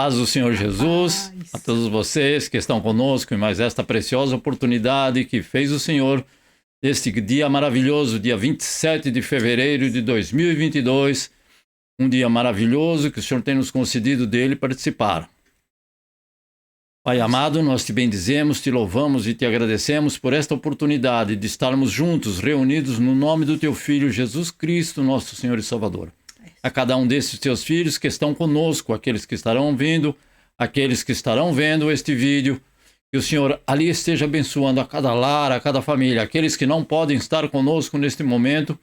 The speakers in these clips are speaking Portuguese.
Paz do Senhor Jesus, a todos vocês que estão conosco em mais esta preciosa oportunidade que fez o Senhor neste dia maravilhoso, dia 27 de fevereiro de 2022, um dia maravilhoso que o Senhor tem nos concedido dele participar. Pai amado, nós te bendizemos, te louvamos e te agradecemos por esta oportunidade de estarmos juntos, reunidos no nome do teu Filho Jesus Cristo, nosso Senhor e Salvador. A cada um desses teus filhos que estão conosco, aqueles que estarão vindo, aqueles que estarão vendo este vídeo, que o Senhor ali esteja abençoando a cada lar, a cada família, aqueles que não podem estar conosco neste momento,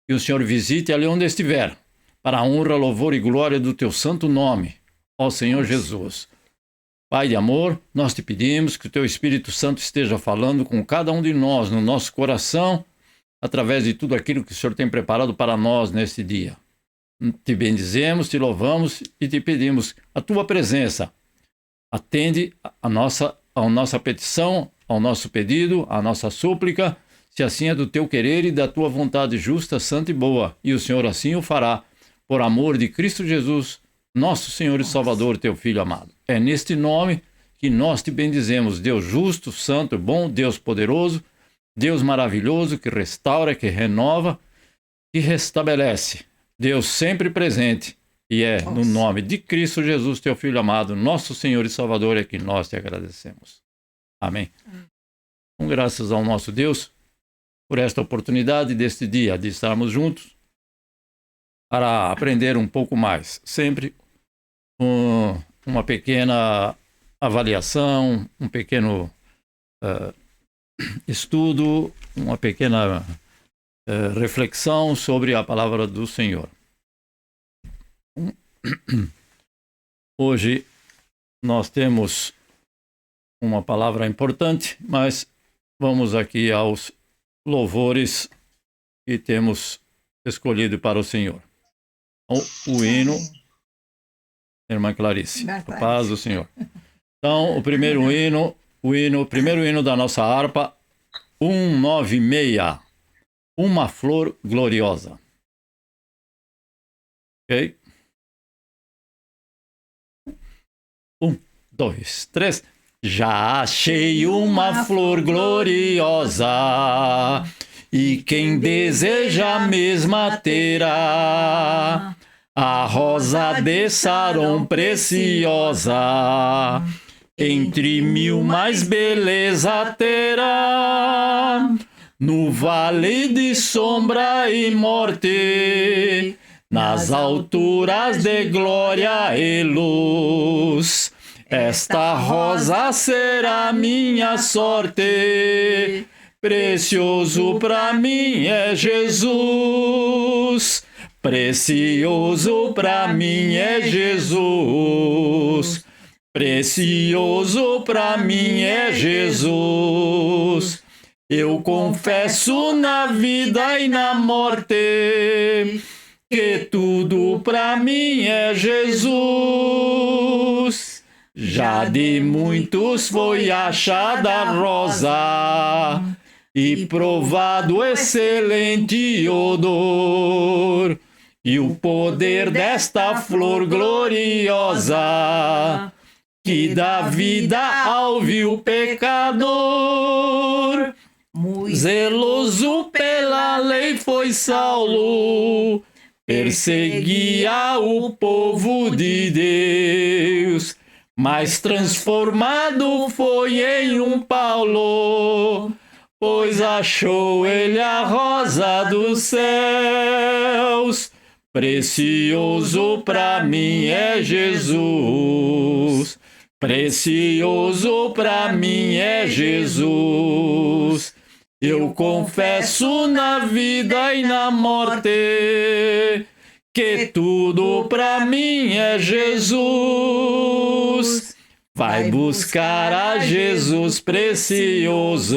que o Senhor visite ali onde estiver, para a honra, louvor e glória do teu santo nome, ó Senhor Jesus. Pai de amor, nós te pedimos que o teu Espírito Santo esteja falando com cada um de nós, no nosso coração, através de tudo aquilo que o Senhor tem preparado para nós neste dia. Te bendizemos, te louvamos e te pedimos a tua presença. Atende a nossa petição, ao nosso pedido, à nossa súplica, se assim é do teu querer e da tua vontade justa, santa e boa. E o Senhor assim o fará, por amor de Cristo Jesus, nosso Senhor e Salvador, teu Filho amado. É neste nome que nós te bendizemos, Deus justo, santo e bom, Deus poderoso, Deus maravilhoso, que restaura, que renova, que restabelece. Deus sempre presente, e é no nome de Cristo Jesus, teu Filho amado, nosso Senhor e Salvador, é que nós te agradecemos. Amém. Com graças ao nosso Deus por esta oportunidade deste dia de estarmos juntos para aprender um pouco mais. Sempre uma pequena avaliação, um pequeno estudo, uma pequena reflexão sobre a palavra do Senhor. Hoje nós temos uma palavra importante, mas vamos aqui aos louvores que temos escolhido para o Senhor. O hino, irmã Clarice, a paz do Senhor. Então, o primeiro hino da nossa harpa, 196. Uma flor gloriosa. Ok? 1, 2, 3. Já achei uma flor gloriosa, e quem deseja a mesma terá. A rosa de Saron preciosa, entre mil mais beleza terá. No vale de sombra e morte, nas alturas de glória e luz, esta rosa será minha sorte. Precioso para mim é Jesus, precioso para mim é Jesus, precioso para mim é Jesus. Eu confesso na vida e na morte que tudo para mim é Jesus. Já de muitos foi achada a rosa e provado excelente odor, e o poder desta flor gloriosa que dá vida ao vil pecador. Zeloso pela lei foi Saulo, perseguia o povo de Deus, mas transformado foi em um Paulo, pois achou ele a rosa dos céus. Precioso para mim é Jesus, precioso para mim é Jesus. Eu confesso na vida e na morte que tudo para mim é Jesus. Vai buscar a Jesus precioso,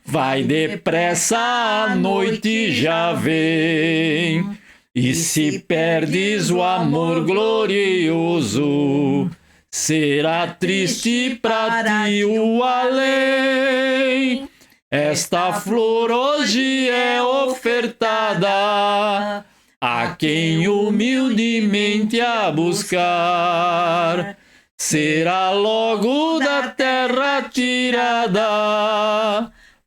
vai depressa, a noite já vem. E se perdes o amor glorioso, será triste para ti o além. Esta flor hoje é ofertada a quem humildemente a buscar, será logo da terra tirada,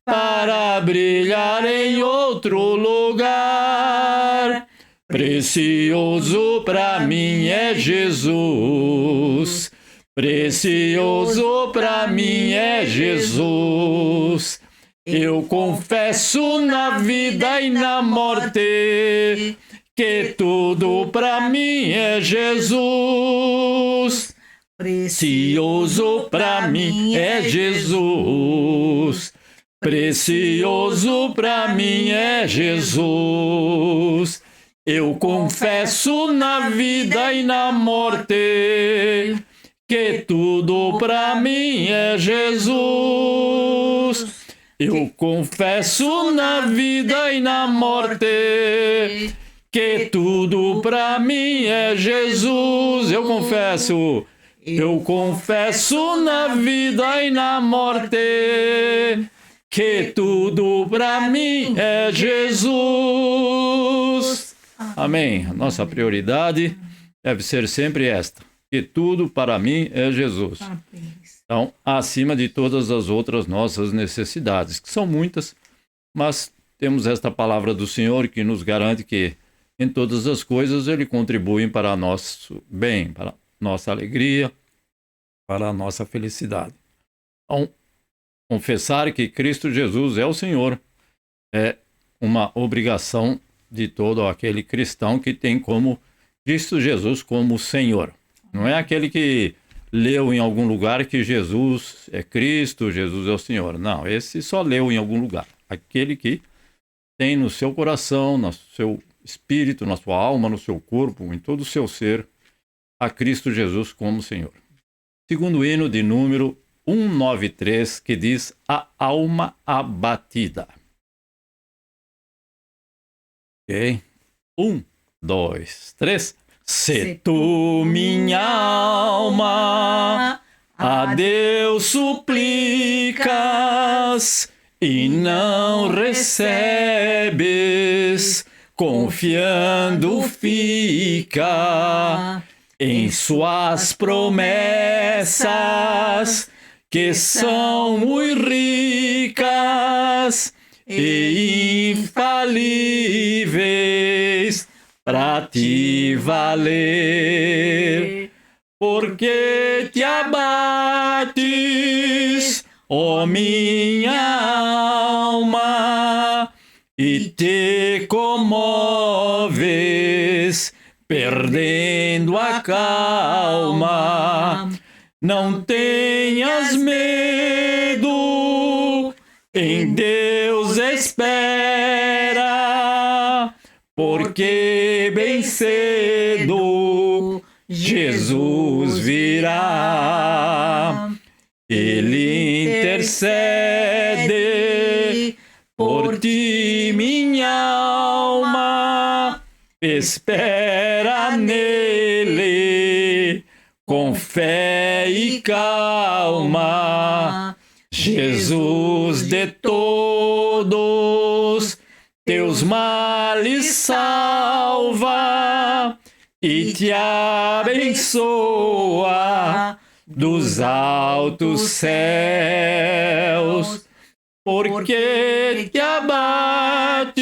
para brilhar em outro lugar. Precioso para mim é Jesus, precioso para mim é Jesus. Eu confesso na vida e na morte que tudo para mim é Jesus. Precioso para mim é Jesus, precioso para mim é Jesus. Eu confesso na vida e na morte que tudo para mim é Jesus. Eu confesso na vida e na morte que tudo para mim é Jesus. Eu confesso na vida e na morte que tudo para mim é Jesus. Amém. Nossa prioridade deve ser sempre esta, que tudo para mim é Jesus. Então, acima de todas as outras nossas necessidades, que são muitas, mas temos esta palavra do Senhor que nos garante que em todas as coisas Ele contribui para nosso bem, para nossa alegria, para a nossa felicidade. Então, confessar que Cristo Jesus é o Senhor é uma obrigação de todo aquele cristão que tem como Cristo Jesus como Senhor. Não é aquele que leu em algum lugar que Jesus é Cristo, Jesus é o Senhor. Não, esse só leu em algum lugar. Aquele que tem no seu coração, no seu espírito, na sua alma, no seu corpo, em todo o seu ser, a Cristo Jesus como Senhor. Segundo hino de número 193, que diz a alma abatida. Ok? 1, 2, 3. Se tu, minha alma, a Deus suplicas e não recebes, confiando fica em suas promessas, que são muito ricas e infalíveis para te valer. Porque te abates, ó minha alma, e te comoves, perdendo a calma. Não tenhas medo, em Deus espera, porque bem cedo Jesus virá. Ele intercede por ti, minha alma, espera nele com fé e calma. Jesus de todos teus males salva e te abençoa dos altos céus. Porque te abates,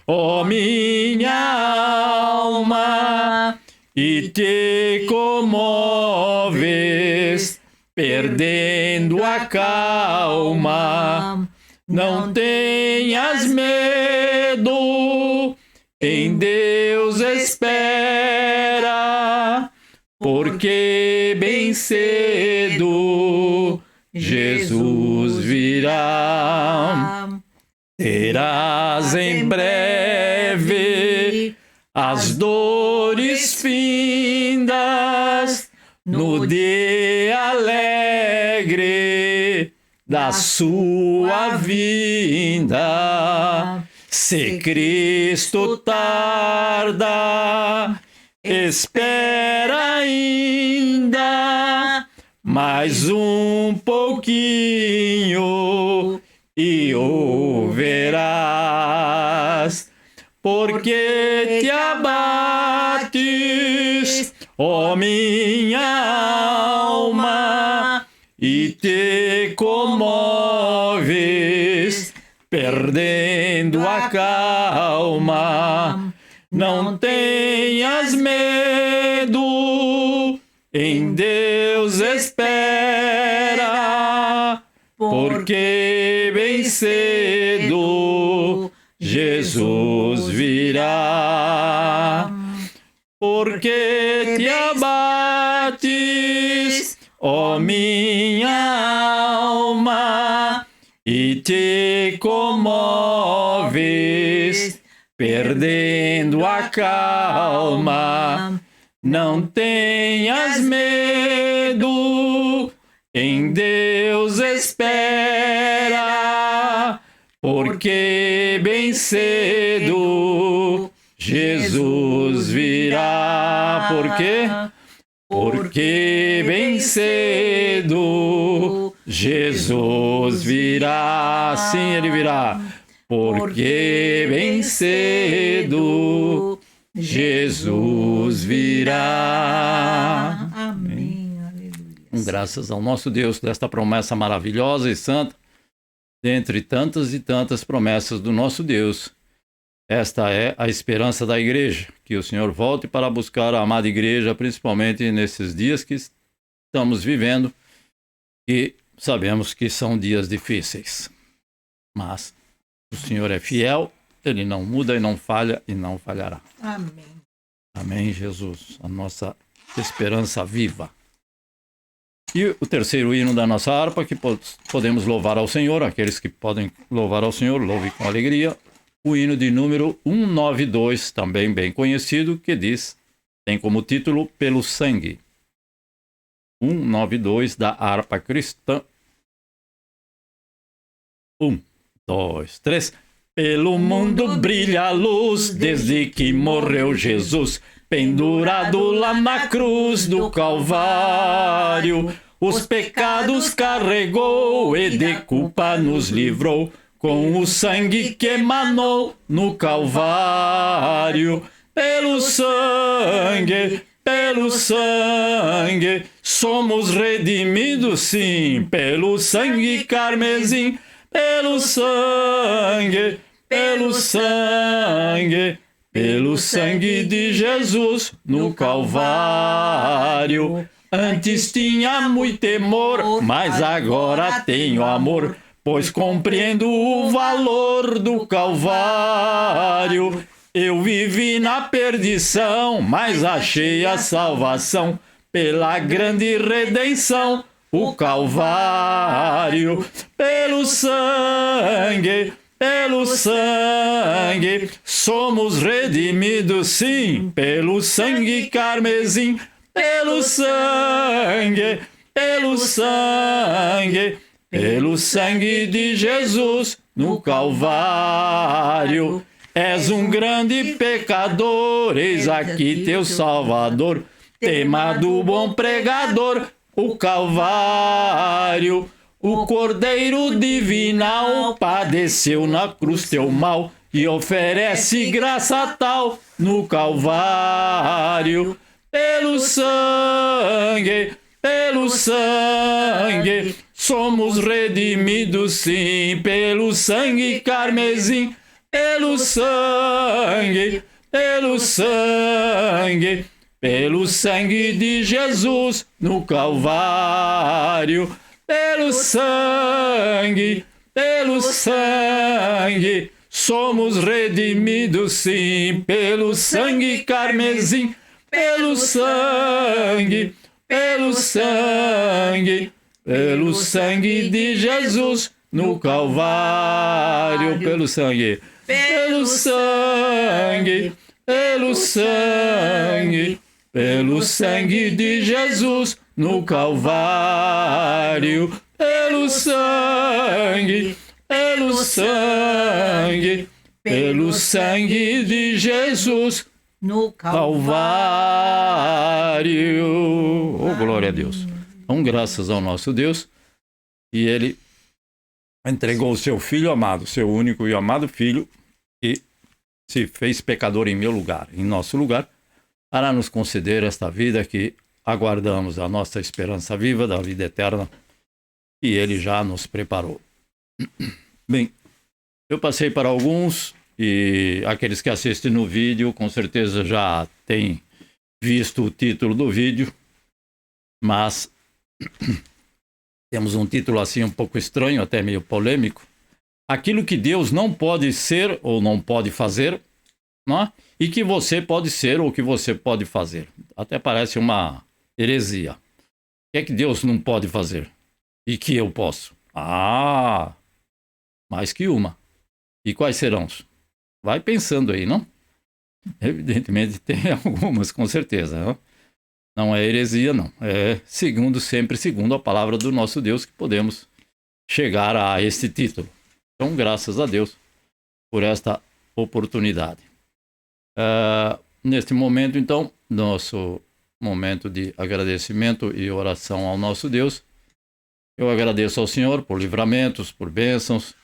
ó minha alma, e te comoves, perdendo a calma. Não tenhas medo, em Deus espera, porque bem cedo Jesus virá. Terás em breve as dores findas no dia alegre da sua vinda. Se Cristo tarda, espera ainda mais um pouquinho e o verás. Porque te abates, ó minha alma, e te comoves, perdendo a calma. Não tenhas medo, em Deus espera, porque bem cedo Jesus virá. Porque te abates, ó minha alma, e te comoves, perdendo a calma. Não tenhas medo, em Deus espera, porque bem cedo Jesus virá. Por quê? Porque bem cedo Jesus virá. Sim, ele virá. Porque bem cedo Jesus virá. Amém. Aleluia. Graças ao nosso Deus desta promessa maravilhosa e santa, dentre tantas e tantas promessas do nosso Deus. Esta é a esperança da igreja, que o Senhor volte para buscar a amada igreja, principalmente nesses dias que estamos vivendo, e sabemos que são dias difíceis. Mas o Senhor é fiel, Ele não muda e não falha e não falhará. Amém. Amém, Jesus, a nossa esperança viva. E o terceiro hino da nossa harpa, que podemos louvar ao Senhor, aqueles que podem louvar ao Senhor, louve com alegria, o hino de número 192, também bem conhecido, que diz, tem como título Pelo Sangue. 192 da harpa cristã. 1, 2, 3. Pelo mundo brilha a luz, desde que morreu Jesus, pendurado lá na cruz do Calvário. Os pecados carregou e de culpa nos livrou, com o sangue que emanou no Calvário. Pelo sangue, somos redimidos, sim, pelo sangue carmesim. Pelo sangue de Jesus no Calvário. Antes tinha muito temor, mas agora tenho amor, pois compreendo o valor do Calvário. Eu vivi na perdição, mas achei a salvação pela grande redenção, o Calvário. Pelo sangue, somos redimidos, sim, pelo sangue carmesim. Pelo sangue de Jesus no Calvário. És um grande pecador, eis aqui teu Salvador, tema do bom pregador, o Calvário. O Cordeiro Divinal padeceu na cruz teu mal e oferece graça tal no Calvário. Pelo sangue, somos redimidos, sim, pelo sangue carmesim. Pelo sangue de Jesus no Calvário. Pelo sangue, somos redimidos, sim, pelo sangue carmesim. Pelo sangue de Jesus no Calvário. Pelo sangue de Jesus no Calvário. Pelo sangue de Jesus no Calvário. Oh, glória a Deus. Então, graças ao nosso Deus, e Ele entregou o seu Filho amado, seu único e amado Filho, e se fez pecador em meu lugar, em nosso lugar, para nos conceder esta vida que aguardamos, a nossa esperança viva da vida eterna, que Ele já nos preparou. Bem, eu passei para alguns, e aqueles que assistem no vídeo com certeza já têm visto o título do vídeo, mas temos um título assim um pouco estranho, até meio polêmico. Aquilo que Deus não pode ser ou não pode fazer, não é? E que você pode ser ou que você pode fazer. Até parece uma heresia. O que é que Deus não pode fazer e que eu posso? Ah, mais que uma. E quais serão? Vai pensando aí, não? Evidentemente tem algumas, com certeza. Não, não é heresia, não. É sempre segundo a palavra do nosso Deus que podemos chegar a este título. Então, graças a Deus por esta oportunidade. Neste momento, então, nosso momento de agradecimento e oração ao nosso Deus, eu agradeço ao Senhor por livramentos, por bênçãos,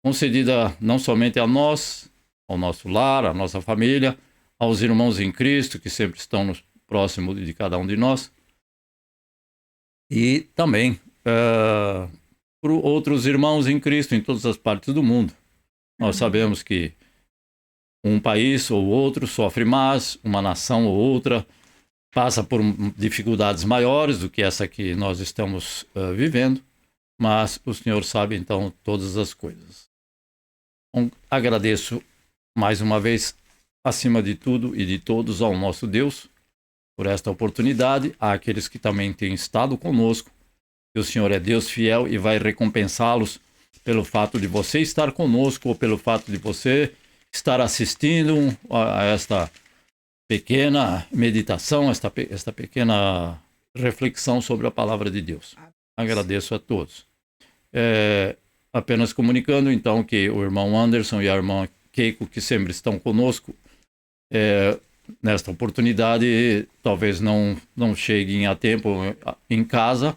concedida não somente a nós, ao nosso lar, à nossa família, aos irmãos em Cristo, que sempre estão próximo de cada um de nós, e também por outros irmãos em Cristo em todas as partes do mundo. Nós sabemos que um país ou outro sofre mais, uma nação ou outra passa por dificuldades maiores do que essa que nós estamos vivendo, mas o Senhor sabe então todas as coisas. Então, agradeço mais uma vez, acima de tudo e de todos, ao nosso Deus por esta oportunidade, àqueles que também têm estado conosco, que o Senhor é Deus fiel e vai recompensá-los pelo fato de você estar conosco ou pelo fato de você estar assistindo a esta pequena meditação, esta pequena reflexão sobre a palavra de Deus. Agradeço a todos. Apenas comunicando, então, que o irmão Anderson e a irmã Keiko, que sempre estão conosco, nesta oportunidade, talvez não cheguem a tempo em casa.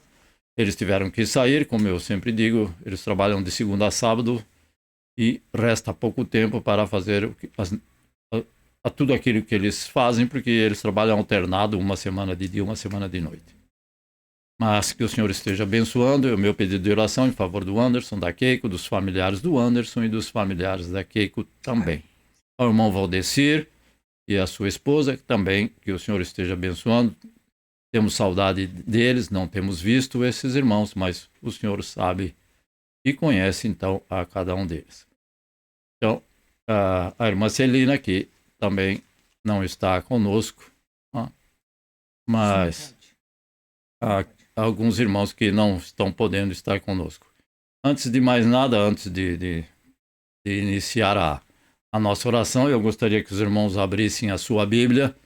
Eles tiveram que sair, como eu sempre digo, eles trabalham de segunda a sábado e resta pouco tempo para fazer tudo aquilo que eles fazem, porque eles trabalham alternado, uma semana de dia, uma semana de noite. Mas que o Senhor esteja abençoando, é o meu pedido de oração em favor do Anderson, da Keiko, dos familiares do Anderson e dos familiares da Keiko também. Ao irmão Valdecir e a sua esposa também, que o Senhor esteja abençoando. Temos saudade deles, não temos visto esses irmãos, mas o Senhor sabe e conhece então a cada um deles. Então, a irmã Celina, que também não está conosco, mas há alguns irmãos que não estão podendo estar conosco. Antes de mais nada, antes de iniciar a nossa oração, eu gostaria que os irmãos abrissem a sua Bíblia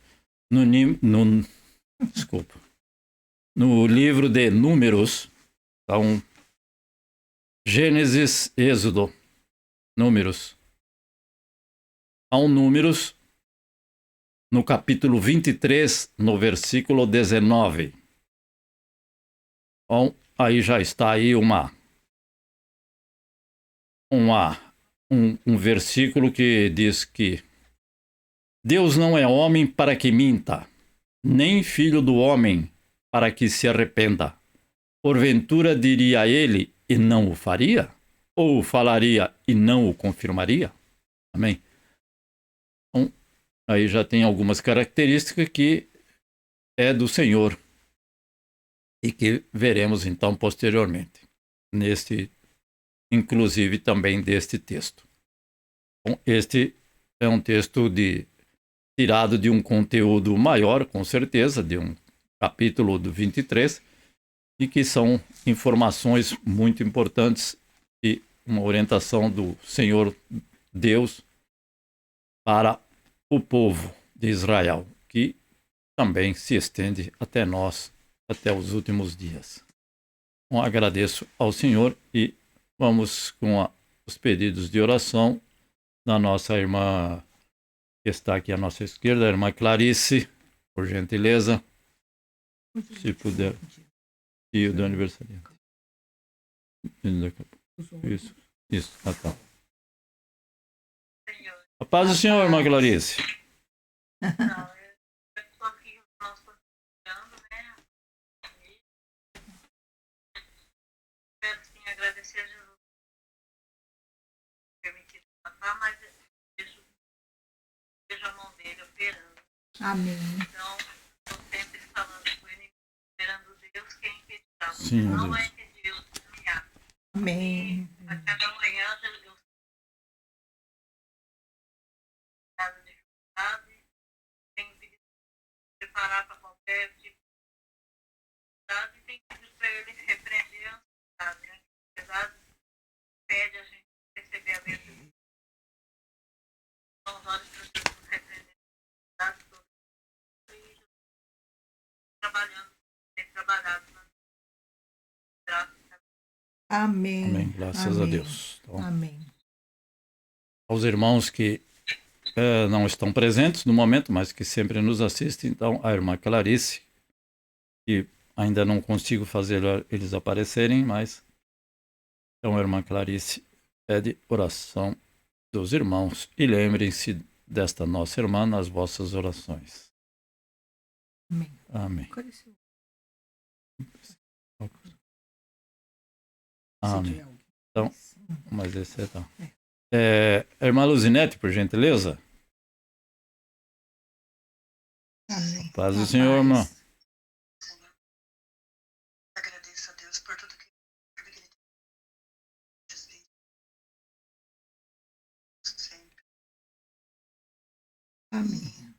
no livro de Números, então, Gênesis, Êxodo, Números. Ao Números, no capítulo 23, no versículo 19. Então, aí já está aí um versículo que diz que Deus não é homem para que minta, nem filho do homem para que se arrependa. Porventura diria ele e não o faria? Ou falaria e não o confirmaria? Amém? Então, aí já tem algumas características que é do Senhor e que veremos então posteriormente, inclusive também deste texto. Bom, este é um texto tirado de um conteúdo maior, com certeza, de um capítulo do 23, e que são informações muito importantes e uma orientação do Senhor Deus para o povo de Israel, que também se estende até nós, até os últimos dias. Então, agradeço ao Senhor e vamos com os pedidos de oração da nossa irmã, que está aqui à nossa esquerda, a irmã Clarice, por gentileza, se puder. E o do aniversariante. Isso. Tá. A paz do Senhor, irmã Clarice. Não, eu estou aqui, nós estamos orando, né? Espero sim agradecer a Jesus por permitir passar, mas vejo a mão dele operando. Amém. Então, estou sempre falando com ele, esperando Deus, quem impedirá. Sim, Não Deus. vai impedir Deus de caminhar. Amém. A cada manhã eu casa de dificuldade, tenho pedido para preparar para qualquer tipo de dificuldade e tenho pedido para ele repreender a ansiedade. Né? A ansiedade pede a gente receber a letra de Deus, olhos para Jesus repreender a ansiedade toda e trabalhando, tem trabalhado na graça. Amém. Amém. Graças a Deus. Então, Amém. aos irmãos que não estão presentes no momento, mas que sempre nos assistem. Então, a irmã Clarice, que ainda não consigo fazer eles aparecerem, mas então a irmã Clarice pede oração dos irmãos e lembrem-se desta nossa irmã nas vossas orações. Amém. Amém. Se Amém. tiver alguém. Então, mas esse é tá. Irmã Luzinete, por gentileza. Amém. Paz do A Senhor, irmã. Senhor, agradeço a Deus por tudo que ele fez sempre. Amém.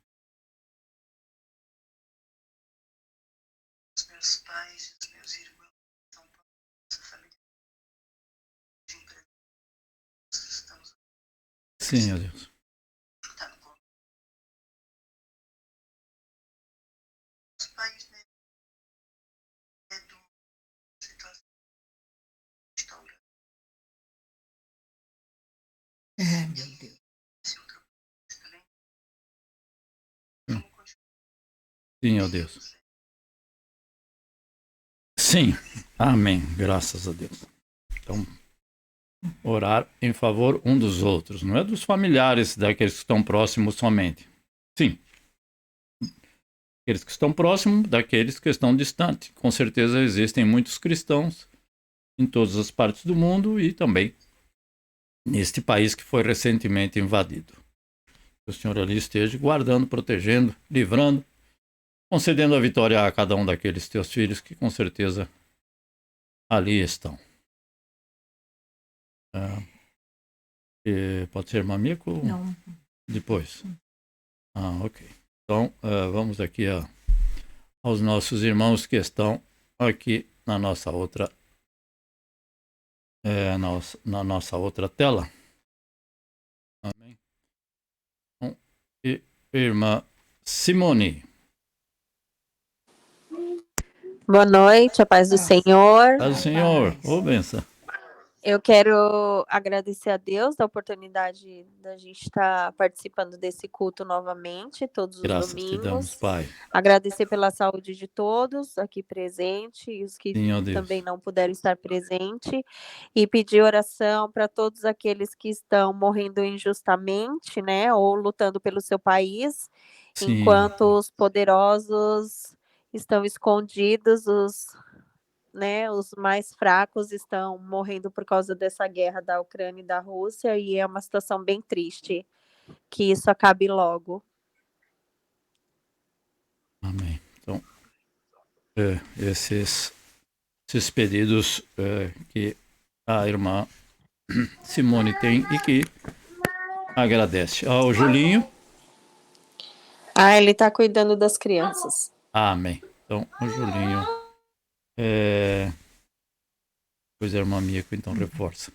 Os meus pais, os meus irmãos, são nossa família. Nós estamos Sim, ó Deus. lutando com os pais, né? É de uma situação que está orando. Meu Deus. Esse outro também. Hum. Vamos continuar. Sim, ó Deus. Sim. Amém. Graças a Deus. Então, orar em favor um dos outros. Não é dos familiares, daqueles que estão próximos somente. Sim. Aqueles que estão próximos, daqueles que estão distantes. Com certeza existem muitos cristãos em todas as partes do mundo e também neste país que foi recentemente invadido. Que o Senhor ali esteja guardando, protegendo, livrando, concedendo a vitória a cada um daqueles teus filhos que com certeza ali estão. Pode ser irmã Mico? Não. Depois. Ok. Então, vamos aqui aos nossos irmãos que estão aqui na nossa outra na nossa outra tela. Amém. Então, irmã Simone. Boa noite, a paz do Senhor. Paz do Senhor. Ô, benção. Eu quero agradecer a Deus da oportunidade da gente estar participando desse culto novamente, todos os Graças te damos, domingos. Pai. Agradecer pela saúde de todos aqui presentes e os que Sim, ó Deus. também não puderam estar presentes. E pedir oração para todos aqueles que estão morrendo injustamente, né, ou lutando pelo seu país, Sim. enquanto os poderosos estão escondidos, os mais fracos estão morrendo por causa dessa guerra da Ucrânia e da Rússia, e é uma situação bem triste. Que isso acabe logo. Amém. Então, esses pedidos que a irmã Simone tem e que agradece. O Julinho. Ele está cuidando das crianças. Amém. Então, o Julinho. Pois a irmã Mieko, então, reforça.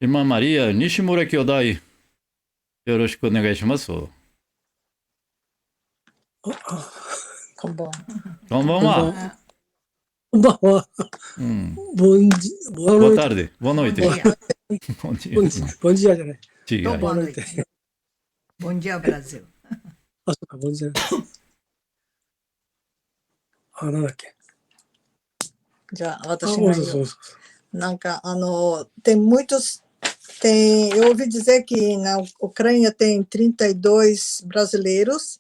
Irmã Maria, Nishimura Kyodai. Yoroshiku onegai shimasu. Tá bom. Então, vamos lá. Boa Boa noite. tarde. Boa noite. Bom dia. Bom dia. Bom diaじゃない。 Diga aí. Boa noite. Bom dia, Brasil. あ、そうか、ボンジャー。なんだっけ。じゃあ、あ、私がそうそうそうそう。なんか、tem muitos Eu ouvi dizer que na Ucrânia tem 32 brasileiros,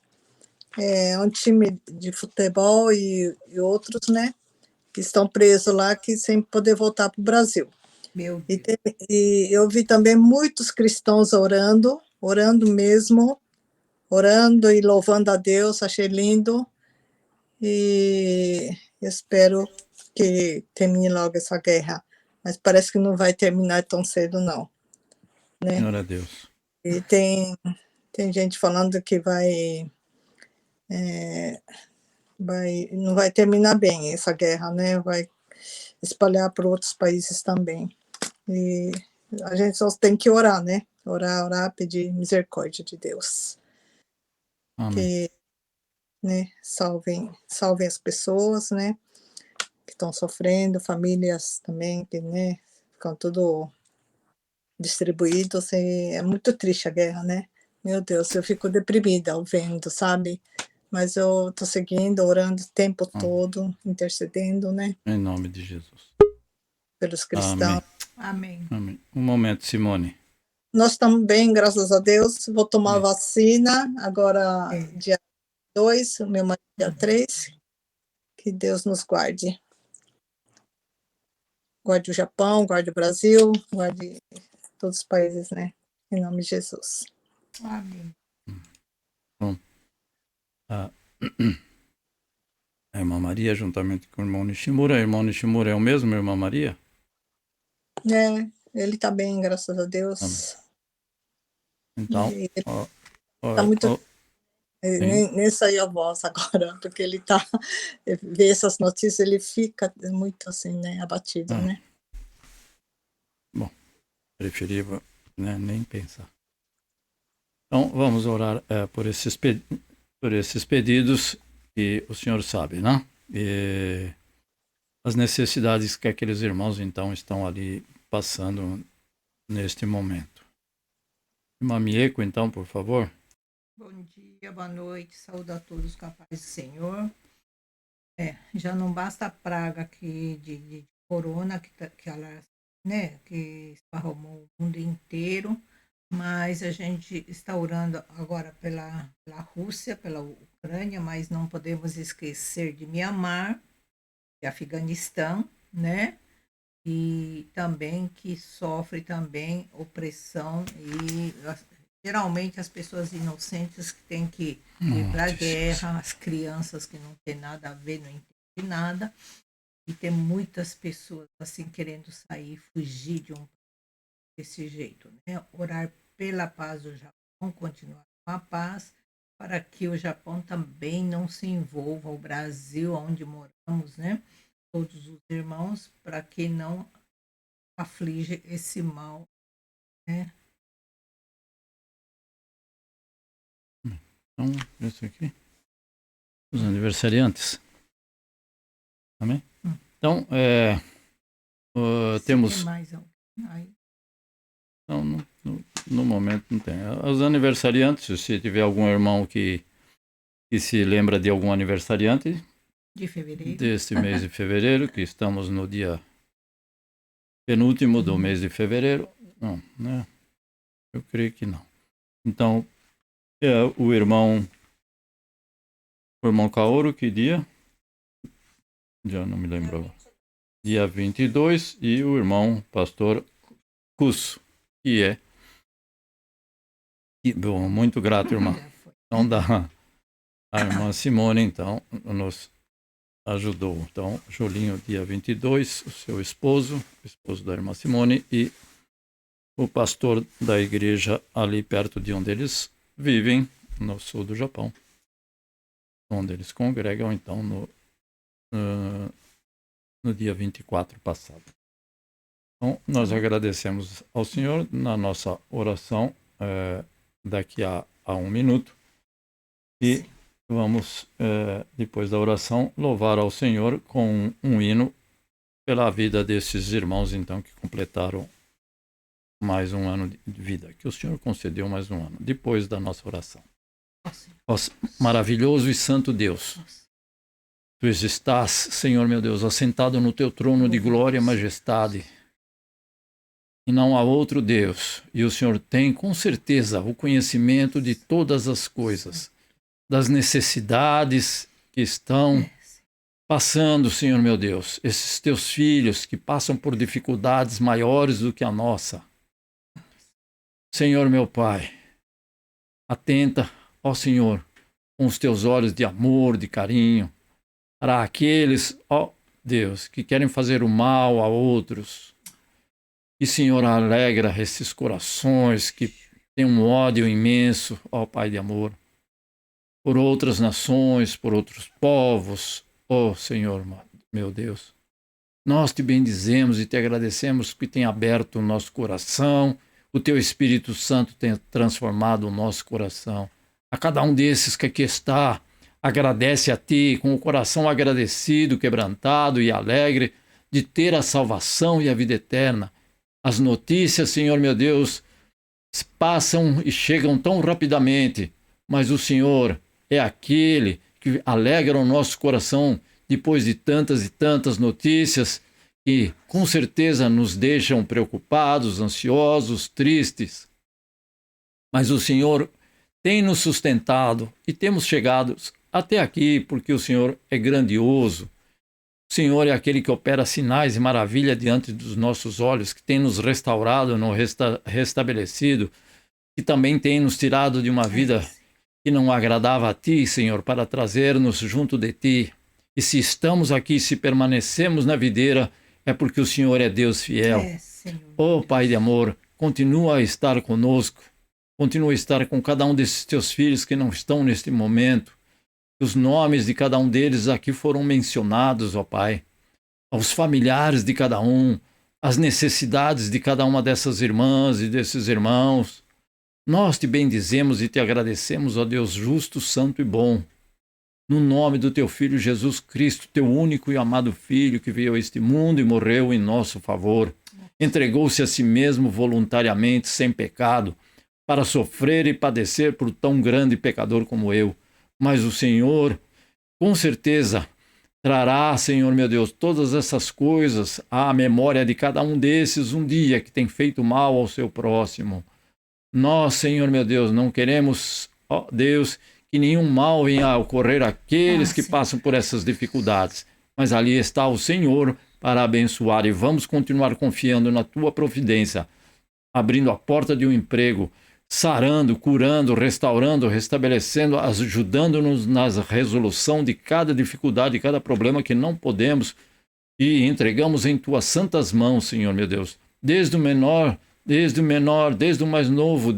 um time de futebol e outros, né, que estão presos lá, que sem poder voltar para o Brasil. Meu E, Deus. e eu vi também muitos cristãos orando mesmo, orando e louvando a Deus, achei lindo, e espero que termine logo essa guerra, mas parece que não vai terminar tão cedo, não. Né? Glória a Deus. E tem gente falando que não vai terminar bem essa guerra, né? Vai espalhar para outros países também. E a gente só tem que orar, né? Orar, pedir misericórdia de Deus. Amém. Que, né, salvem as pessoas, né? Que estão sofrendo, famílias também, que, né, ficam tudo distribuídos. É muito triste a guerra, né? Meu Deus, eu fico deprimida ao vendo, sabe? Mas eu tô seguindo, orando o tempo todo, intercedendo, né? Em nome de Jesus. Pelos cristãos. Amém. Amém. Um momento, Simone. Nós estamos bem, graças a Deus. Vou tomar a vacina agora, dia 2, o meu marido dia 3. Que Deus nos guarde. Guarde o Japão, guarde o Brasil, guarde todos os países, né? Em nome de Jesus. Amém. Bom, a irmã Maria, juntamente com o irmão Nishimura. O irmão Nishimura é o mesmo, irmã Maria? Ele está bem, graças a Deus. Amém. Então, está muito... Nem saiu a voz agora, porque ele vê essas notícias, ele fica muito assim, né, abatido, né? Bom, preferível, né, nem pensar. Então, vamos orar por esses pedidos que o Senhor sabe, né? E as necessidades que aqueles irmãos, então, estão ali passando neste momento. Irmã Mieko, então, por favor. Bom dia, boa noite, saúde a todos com a paz do Senhor. Já não basta a praga aqui de corona, que ela, né, que esparramou o mundo inteiro, mas a gente está orando agora pela Rússia, pela Ucrânia, mas não podemos esquecer de Mianmar, de Afeganistão, né? E também que sofre também opressão e geralmente as pessoas inocentes que têm que ir para a guerra, as crianças que não têm nada a ver, não entendem nada, e tem muitas pessoas assim querendo sair, fugir desse jeito, né? Orar pela paz do Japão, continuar com a paz, para que o Japão também não se envolva, o Brasil, onde moramos, né? Todos os irmãos, para que não aflige esse mal, né? Então, isso aqui. Os aniversariantes. Amém? Então, temos... Tem mais alguém aí? Não, no momento não tem. Os aniversariantes, se tiver algum irmão que se lembra de algum aniversariante... De fevereiro. Deste mês de fevereiro, que estamos no dia penúltimo do mês de fevereiro. Não, né? Eu creio que não. Então, o irmão Kaoru, que dia? Já não me lembro. Dia 22, e o irmão pastor Kusso, que é... Bom, muito grato, irmão. Então, a irmã Simone, então, nos ajudou. Então, Jolinho, dia 22, o seu esposo, o esposo da irmã Simone, e o pastor da igreja ali perto de onde eles vivem, no sul do Japão, onde eles congregam, então, no dia 24 passado. Então, nós agradecemos ao Senhor na nossa oração daqui a 1 minuto, e vamos, depois da oração, louvar ao Senhor com um hino pela vida desses irmãos, então, que completaram mais um ano de vida, que o Senhor concedeu mais um ano, depois da nossa oração. Ó maravilhoso e santo Deus, Tu estás, Senhor meu Deus, assentado no Teu trono de glória e majestade. e não há outro Deus. E o Senhor tem, com certeza, o conhecimento de todas as coisas, das necessidades que estão passando, Senhor meu Deus, esses teus filhos que passam por dificuldades maiores do que a nossa. Senhor meu Pai, atenta, ó Senhor, com os teus olhos de amor, de carinho, para aqueles, ó Deus, que querem fazer o mal a outros. E, Senhor, alegra esses corações que têm um ódio imenso, ó Pai de amor, por outras nações, por outros povos, ó Senhor, meu Deus. Nós te bendizemos e te agradecemos que tem aberto o nosso coração, o teu Espírito Santo tem transformado o nosso coração. A cada um desses que aqui está, agradece a ti com o coração agradecido, quebrantado e alegre de ter a salvação e a vida eterna. As notícias, Senhor meu Deus, passam e chegam tão rapidamente, mas o Senhor é aquele que alegra o nosso coração depois de tantas e tantas notícias que com certeza nos deixam preocupados, ansiosos, tristes. Mas o Senhor tem nos sustentado e temos chegado até aqui porque o Senhor é grandioso. O Senhor é aquele que opera sinais e maravilha diante dos nossos olhos, que tem nos restaurado, nos restabelecido, que também tem nos tirado de uma vida que não agradava a Ti, Senhor, para trazer-nos junto de Ti. E se estamos aqui, se permanecemos na videira, é porque o Senhor é Deus fiel. Ó Pai de amor, continua a estar conosco, continua a estar com cada um desses Teus filhos que não estão neste momento. Os nomes de cada um deles aqui foram mencionados, ó Pai. Aos familiares de cada um, as necessidades de cada uma dessas irmãs e desses irmãos. Nós te bendizemos e te agradecemos, ó Deus justo, santo e bom. No nome do teu Filho Jesus Cristo, teu único e amado Filho, que veio a este mundo e morreu em nosso favor. Entregou-se a si mesmo voluntariamente, sem pecado, para sofrer e padecer por tão grande pecador como eu. Mas o Senhor, com certeza, trará, Senhor meu Deus, todas essas coisas à memória de cada um desses um dia que tem feito mal ao seu próximo. Nós, Senhor meu Deus, não queremos, ó Deus, que nenhum mal venha a ocorrer àqueles que passam por essas dificuldades. Mas ali está o Senhor para abençoar e vamos continuar confiando na tua providência, abrindo a porta de um emprego, sarando, curando, restaurando, restabelecendo, ajudando-nos na resolução de cada dificuldade, de cada problema que não podemos e entregamos em tuas santas mãos, Senhor meu Deus. Desde o menor, desde o mais novo,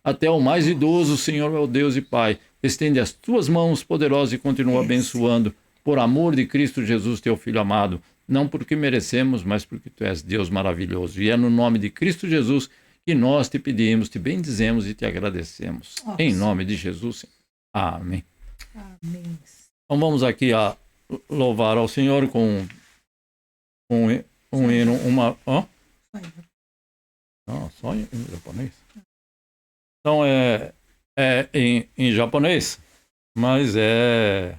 até o mais idoso, Senhor meu Deus e Pai. Estende as tuas mãos poderosas e continua abençoando, por amor de Cristo Jesus, teu Filho amado. Não porque merecemos, mas porque tu és Deus maravilhoso. E é no nome de Cristo Jesus que nós te pedimos, te bendizemos e te agradecemos. Em nome de Jesus. Amém. Amém. Então vamos aqui a louvar ao Senhor com um hino, uma... Só em japonês? Então é em japonês, mas é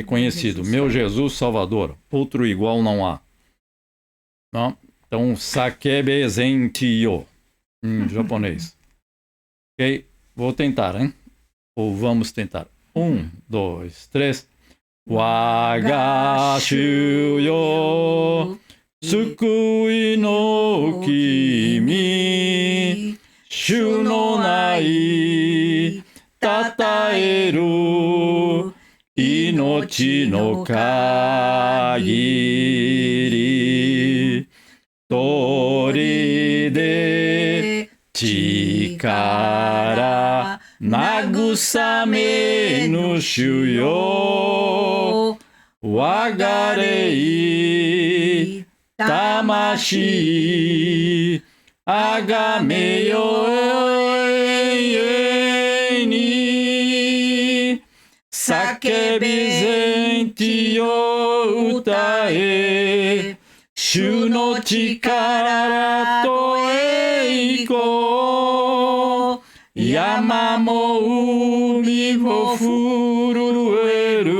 conhecido. Meu Jesus Salvador, outro igual não há. Não? Então, Sakebe Zenchiyo, em japonês. Ok? Vou tentar, hein? Ou vamos tentar. 1, 2, 3. Waga shuyo tsukui no kimi shu no nai tataeru inochi no kagiri tori de chikara nagusame no shuyo wagarei tamashi agameyo ni sakebi zenti yo utae shu no chikara to eiko yama mo umi mo furueru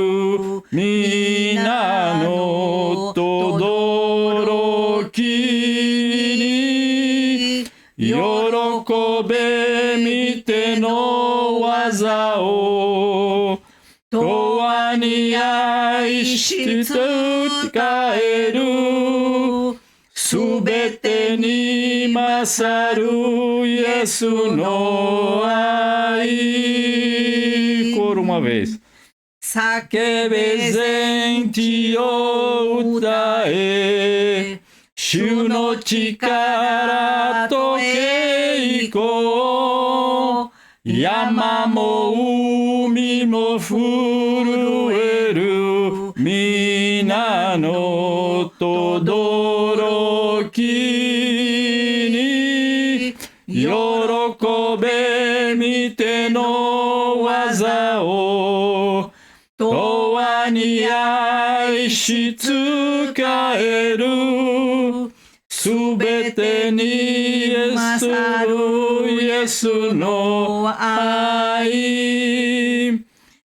mina no todoroki ni tsutsuka eru subete ni masaru Yesu no ai. Coro uma vez. Sakebezenti o utae Shu no chikara tokeiko Yama mo umi mo furueru Mina no todoroki ni Yorokobe mite no waza o Toa ni ai shitsukaeru Subete ni masaru Yesu no ai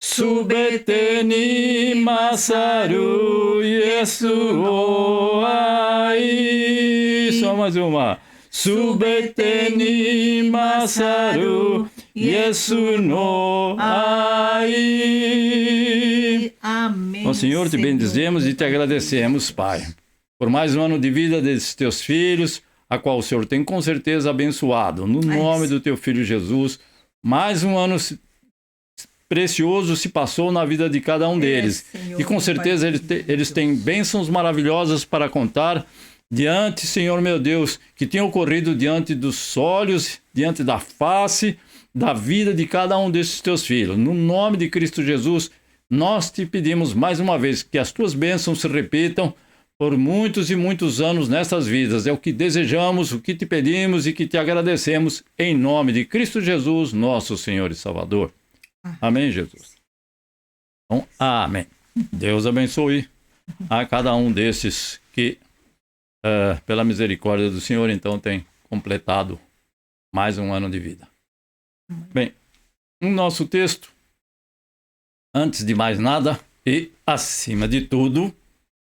Subete ni masaru Yesu no ai. Só mais uma. Subete ni masaru Yesu no ai. Amém. Ó Senhor, te bendizemos e te agradecemos, Pai, por mais um ano de vida desses teus filhos, a qual o Senhor tem com certeza abençoado. No nome do teu Filho Jesus, mais um ano precioso se passou na vida de cada um deles. Senhor, E com certeza eles têm bênçãos maravilhosas para contar diante, Senhor meu Deus, que tem ocorrido diante dos olhos, diante da face, da vida de cada um desses teus filhos. No nome de Cristo Jesus, nós te pedimos mais uma vez que as tuas bênçãos se repitam por muitos e muitos anos nessas vidas. É o que desejamos, o que te pedimos e que te agradecemos em nome de Cristo Jesus, nosso Senhor e Salvador. Amém, Jesus? Então, amém. Deus abençoe a cada um desses que, pela misericórdia do Senhor, então, tem completado mais um ano de vida. Bem, no nosso texto, antes de mais nada e acima de tudo,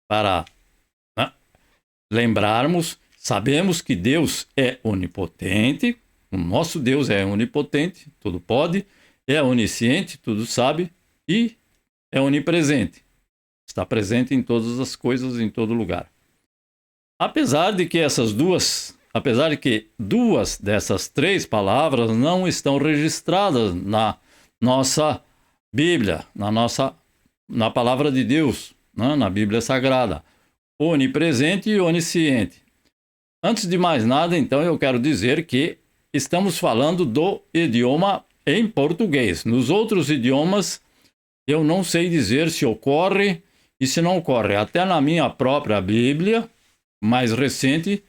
para lembrarmos, sabemos que Deus é onipotente, o nosso Deus é onipotente, tudo pode, é onisciente, tudo sabe e é onipresente. Está presente em todas as coisas, em todo lugar. Apesar de que duas dessas três palavras não estão registradas na nossa Bíblia, na palavra de Deus, né? Na Bíblia Sagrada. Onipresente e onisciente. Antes de mais nada, então, eu quero dizer que estamos falando do idioma em português. Nos outros idiomas, eu não sei dizer se ocorre e se não ocorre. Até na minha própria Bíblia, mais recente,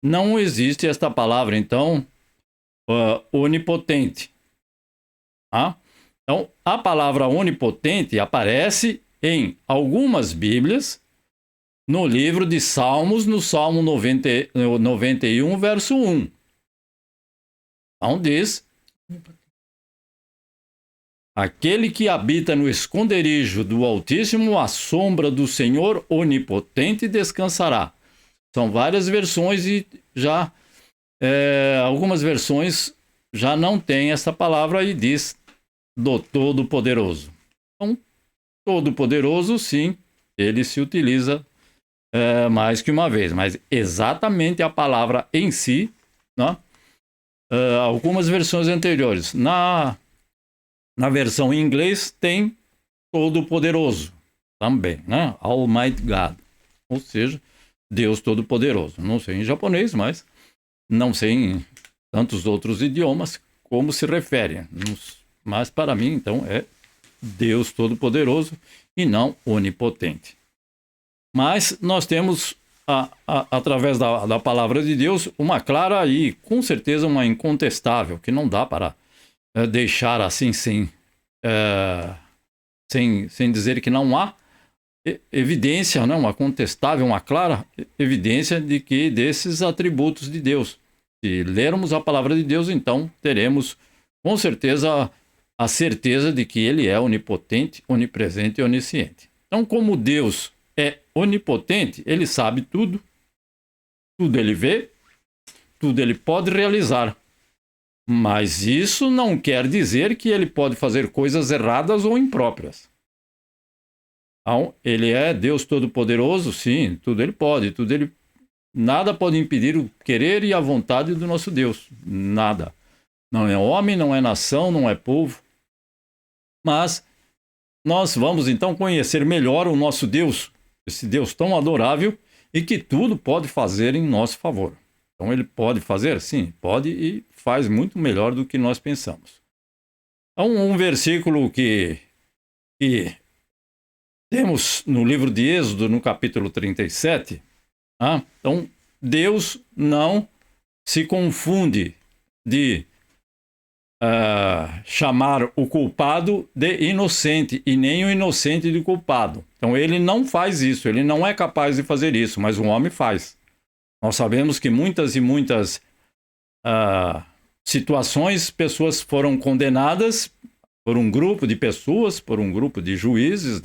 não existe esta palavra, então, onipotente. Então, a palavra onipotente aparece em algumas Bíblias, no livro de Salmos, no Salmo 91, verso 1. Então diz: aquele que habita no esconderijo do Altíssimo, à sombra do Senhor onipotente descansará. São várias versões e já algumas versões já não têm essa palavra e diz do Todo-Poderoso. Então, Todo-Poderoso, sim, ele se utiliza mais que uma vez, mas exatamente a palavra em si, né? Algumas versões anteriores. Na versão em inglês tem Todo-Poderoso também, né? Almighty God, ou seja, Deus Todo-Poderoso. Não sei em japonês, mas não sei em tantos outros idiomas como se refere. Mas para mim, então, é Deus Todo-Poderoso e não onipotente. Mas nós temos, através da palavra de Deus, uma clara e, com certeza, uma incontestável, que não dá para deixar assim sem dizer que não há evidência, né? Uma contestável, uma clara evidência de que desses atributos de Deus. Se lermos a palavra de Deus, então teremos, com certeza, a certeza de que ele é onipotente, onipresente e onisciente. Então, como Deus é onipotente, ele sabe tudo, tudo ele vê, tudo ele pode realizar. Mas isso não quer dizer que ele pode fazer coisas erradas ou impróprias. Então, ele é Deus Todo-Poderoso, sim, tudo ele pode, nada pode impedir o querer e a vontade do nosso Deus, nada. Não é homem, não é nação, não é povo. Mas nós vamos então conhecer melhor o nosso Deus, esse Deus tão adorável e que tudo pode fazer em nosso favor. Então ele pode fazer? Sim, pode e faz muito melhor do que nós pensamos. Então um versículo que temos no livro de Êxodo, no capítulo 37, então Deus não se confunde de chamar o culpado de inocente e nem o inocente de culpado. Então ele não faz isso, ele não é capaz de fazer isso, mas o homem faz. Nós sabemos que muitas e muitas situações, pessoas foram condenadas por um grupo de pessoas, por um grupo de juízes,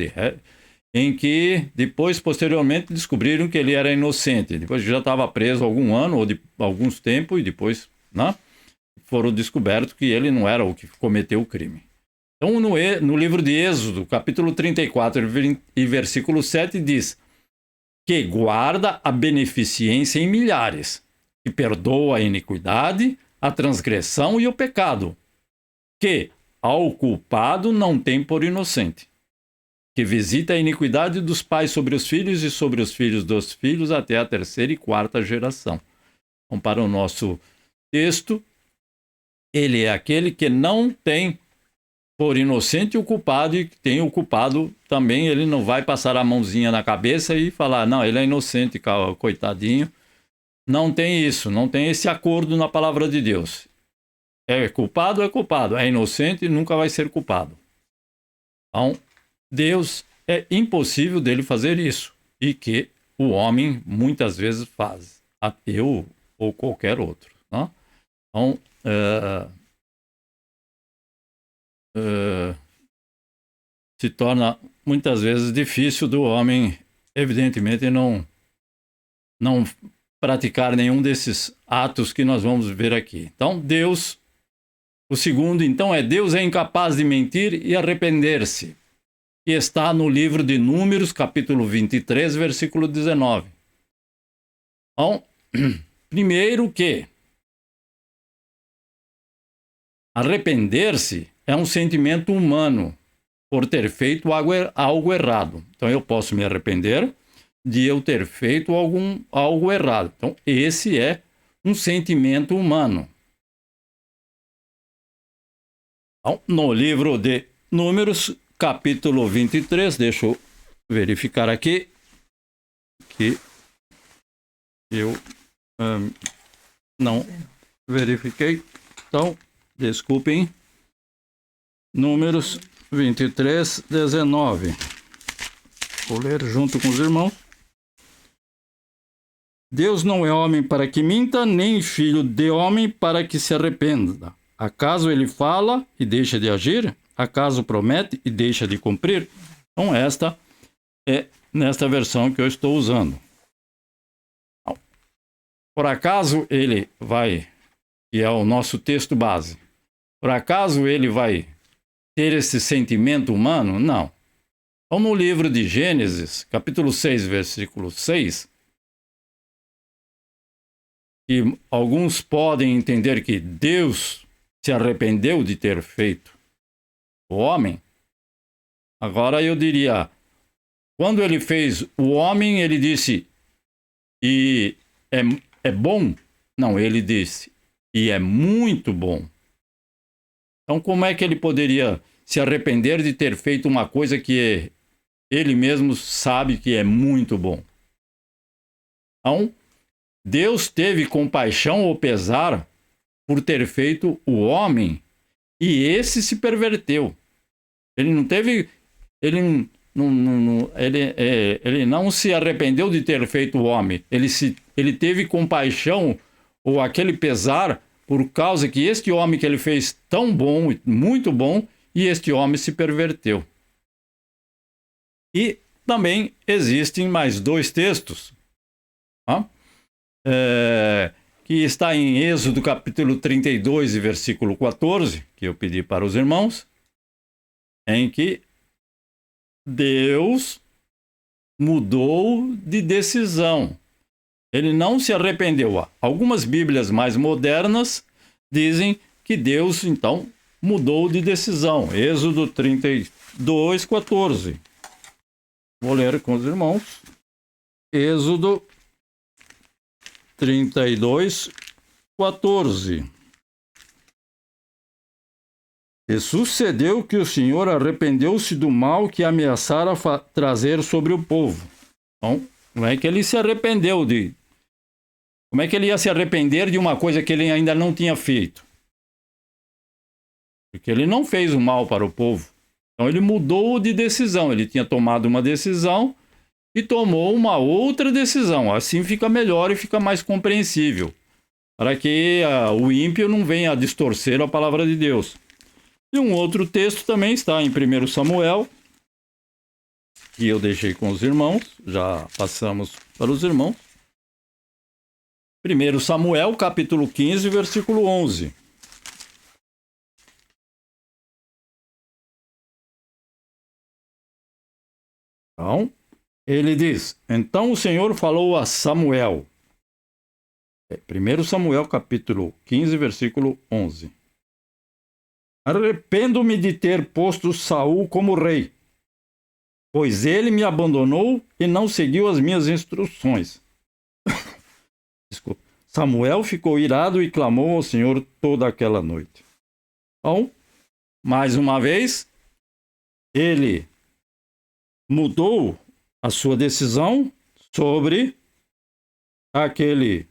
em que depois, posteriormente, descobriram que ele era inocente. Depois já estava preso há algum ano ou de alguns tempos e depois, né, foram descobertos que ele não era o que cometeu o crime. Então, no livro de Êxodo, capítulo 34 e versículo 7, diz que guarda a beneficência em milhares, que perdoa a iniquidade, a transgressão e o pecado, que ao culpado não tem por inocente, que visita a iniquidade dos pais sobre os filhos e sobre os filhos dos filhos até a 3ª e 4ª geração. Então, para o nosso texto, ele é aquele que não tem por inocente o culpado e tem o culpado também. Ele não vai passar a mãozinha na cabeça e falar, não, ele é inocente, coitadinho. Não tem isso, não tem esse acordo na palavra de Deus. É culpado, é inocente, nunca vai ser culpado. Então, Deus é impossível dele fazer isso. E que o homem muitas vezes faz. Eu ou qualquer outro. Né? Então, se torna muitas vezes difícil do homem, evidentemente, não praticar nenhum desses atos que nós vamos ver aqui. Então, Deus, o segundo, então, Deus é incapaz de mentir e arrepender-se, que está no livro de Números, capítulo 23, versículo 19. Então, primeiro que arrepender-se é um sentimento humano por ter feito algo errado. Então, eu posso me arrepender de eu ter feito algo errado. Então, esse é um sentimento humano. Então, no livro de Números, capítulo 23, deixa eu verificar aqui, que eu não verifiquei. Então, desculpem. Números 23, 19. Vou ler junto com os irmãos. Deus não é homem para que minta, nem filho de homem para que se arrependa. Acaso ele fala e deixa de agir? Acaso promete e deixa de cumprir? Então, esta é nesta versão que eu estou usando. Por acaso ele vai, que é o nosso texto base, por acaso ele vai ter esse sentimento humano? Não. Então, no livro de Gênesis, capítulo 6, versículo 6, que alguns podem entender que Deus se arrependeu de ter feito o homem. Agora eu diria, quando ele fez o homem, ele disse, e é bom? Não, ele disse, e é muito bom. Então, como é que ele poderia se arrepender de ter feito uma coisa que ele mesmo sabe que é muito bom? Então, Deus teve compaixão ou pesar por ter feito o homem e esse se perverteu. Ele não teve, ele não se arrependeu de ter feito o homem. Ele teve compaixão ou aquele pesar por causa que este homem que ele fez tão bom, muito bom, e este homem se perverteu. E também existem mais dois textos, que está em Êxodo capítulo 32 e versículo 14, que eu pedi para os irmãos, em que Deus mudou de decisão. Ele não se arrependeu. Algumas Bíblias mais modernas dizem que Deus, então, mudou de decisão. Êxodo 32, 14. Vou ler com os irmãos. Êxodo 32, 14. E sucedeu que o Senhor arrependeu-se do mal que ameaçara trazer sobre o povo. Então, não é que ele se arrependeu de... Como é que ele ia se arrepender de uma coisa que ele ainda não tinha feito? Porque ele não fez o mal para o povo. Então ele mudou de decisão. Ele tinha tomado uma decisão e tomou uma outra decisão. Assim fica melhor e fica mais compreensível. Para que o ímpio não venha a distorcer a palavra de Deus. E um outro texto também está em 1 Samuel, que eu deixei com os irmãos. Já passamos para os irmãos. 1 Samuel, capítulo 15, versículo 11. Então, ele diz: Então o Senhor falou a Samuel. 1 Samuel, capítulo 15, versículo 11. Arrependo-me de ter posto Saul como rei, pois ele me abandonou e não seguiu as minhas instruções. Desculpa. Samuel ficou irado e clamou ao Senhor toda aquela noite. Então, mais uma vez, ele mudou a sua decisão sobre aquele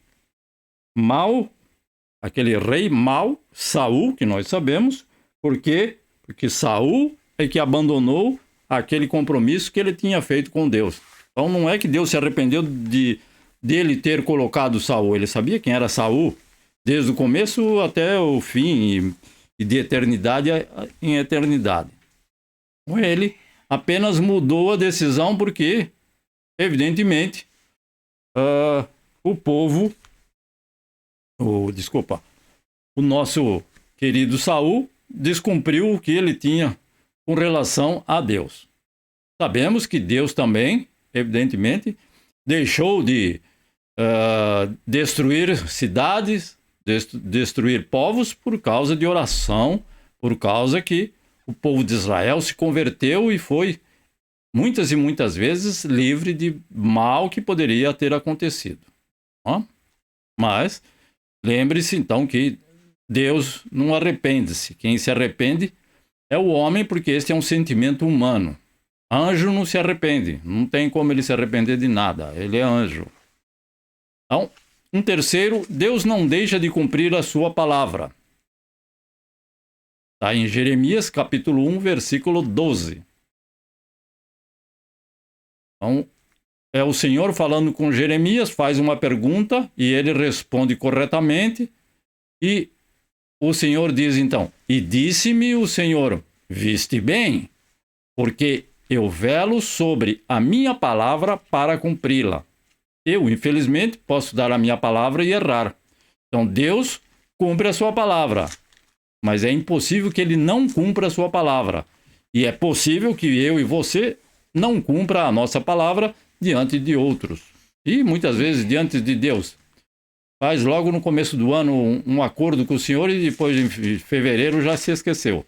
rei mau, Saul, que nós sabemos. Por quê? Porque Saul é que abandonou aquele compromisso que ele tinha feito com Deus. Então não é que Deus se arrependeu dele ter colocado Saul. Ele sabia quem era Saul desde o começo até o fim e de eternidade em eternidade. Ele apenas mudou a decisão porque, evidentemente, o nosso querido Saul descumpriu o que ele tinha com relação a Deus. Sabemos que Deus também, evidentemente, deixou de destruir cidades, destruir povos por causa de oração, por causa que o povo de Israel se converteu e foi muitas e muitas vezes livre de mal que poderia ter acontecido. Mas lembre-se então que Deus não arrepende-se. Quem se arrepende é o homem, porque esse é um sentimento humano. Anjo não se arrepende. Não tem como ele se arrepender de nada. Ele é anjo. Então, um terceiro, Deus não deixa de cumprir a sua palavra. Está em Jeremias, capítulo 1, versículo 12. Então, é o Senhor falando com Jeremias, faz uma pergunta e ele responde corretamente. E o Senhor diz então: E disse-me o Senhor, viste bem, porque eu velo sobre a minha palavra para cumpri-la. Eu, infelizmente, posso dar a minha palavra e errar. Então, Deus cumpre a sua palavra, mas é impossível que ele não cumpra a sua palavra. E é possível que eu e você não cumpra a nossa palavra diante de outros. E muitas vezes diante de Deus. Faz logo no começo do ano um acordo com o Senhor e depois em fevereiro já se esqueceu.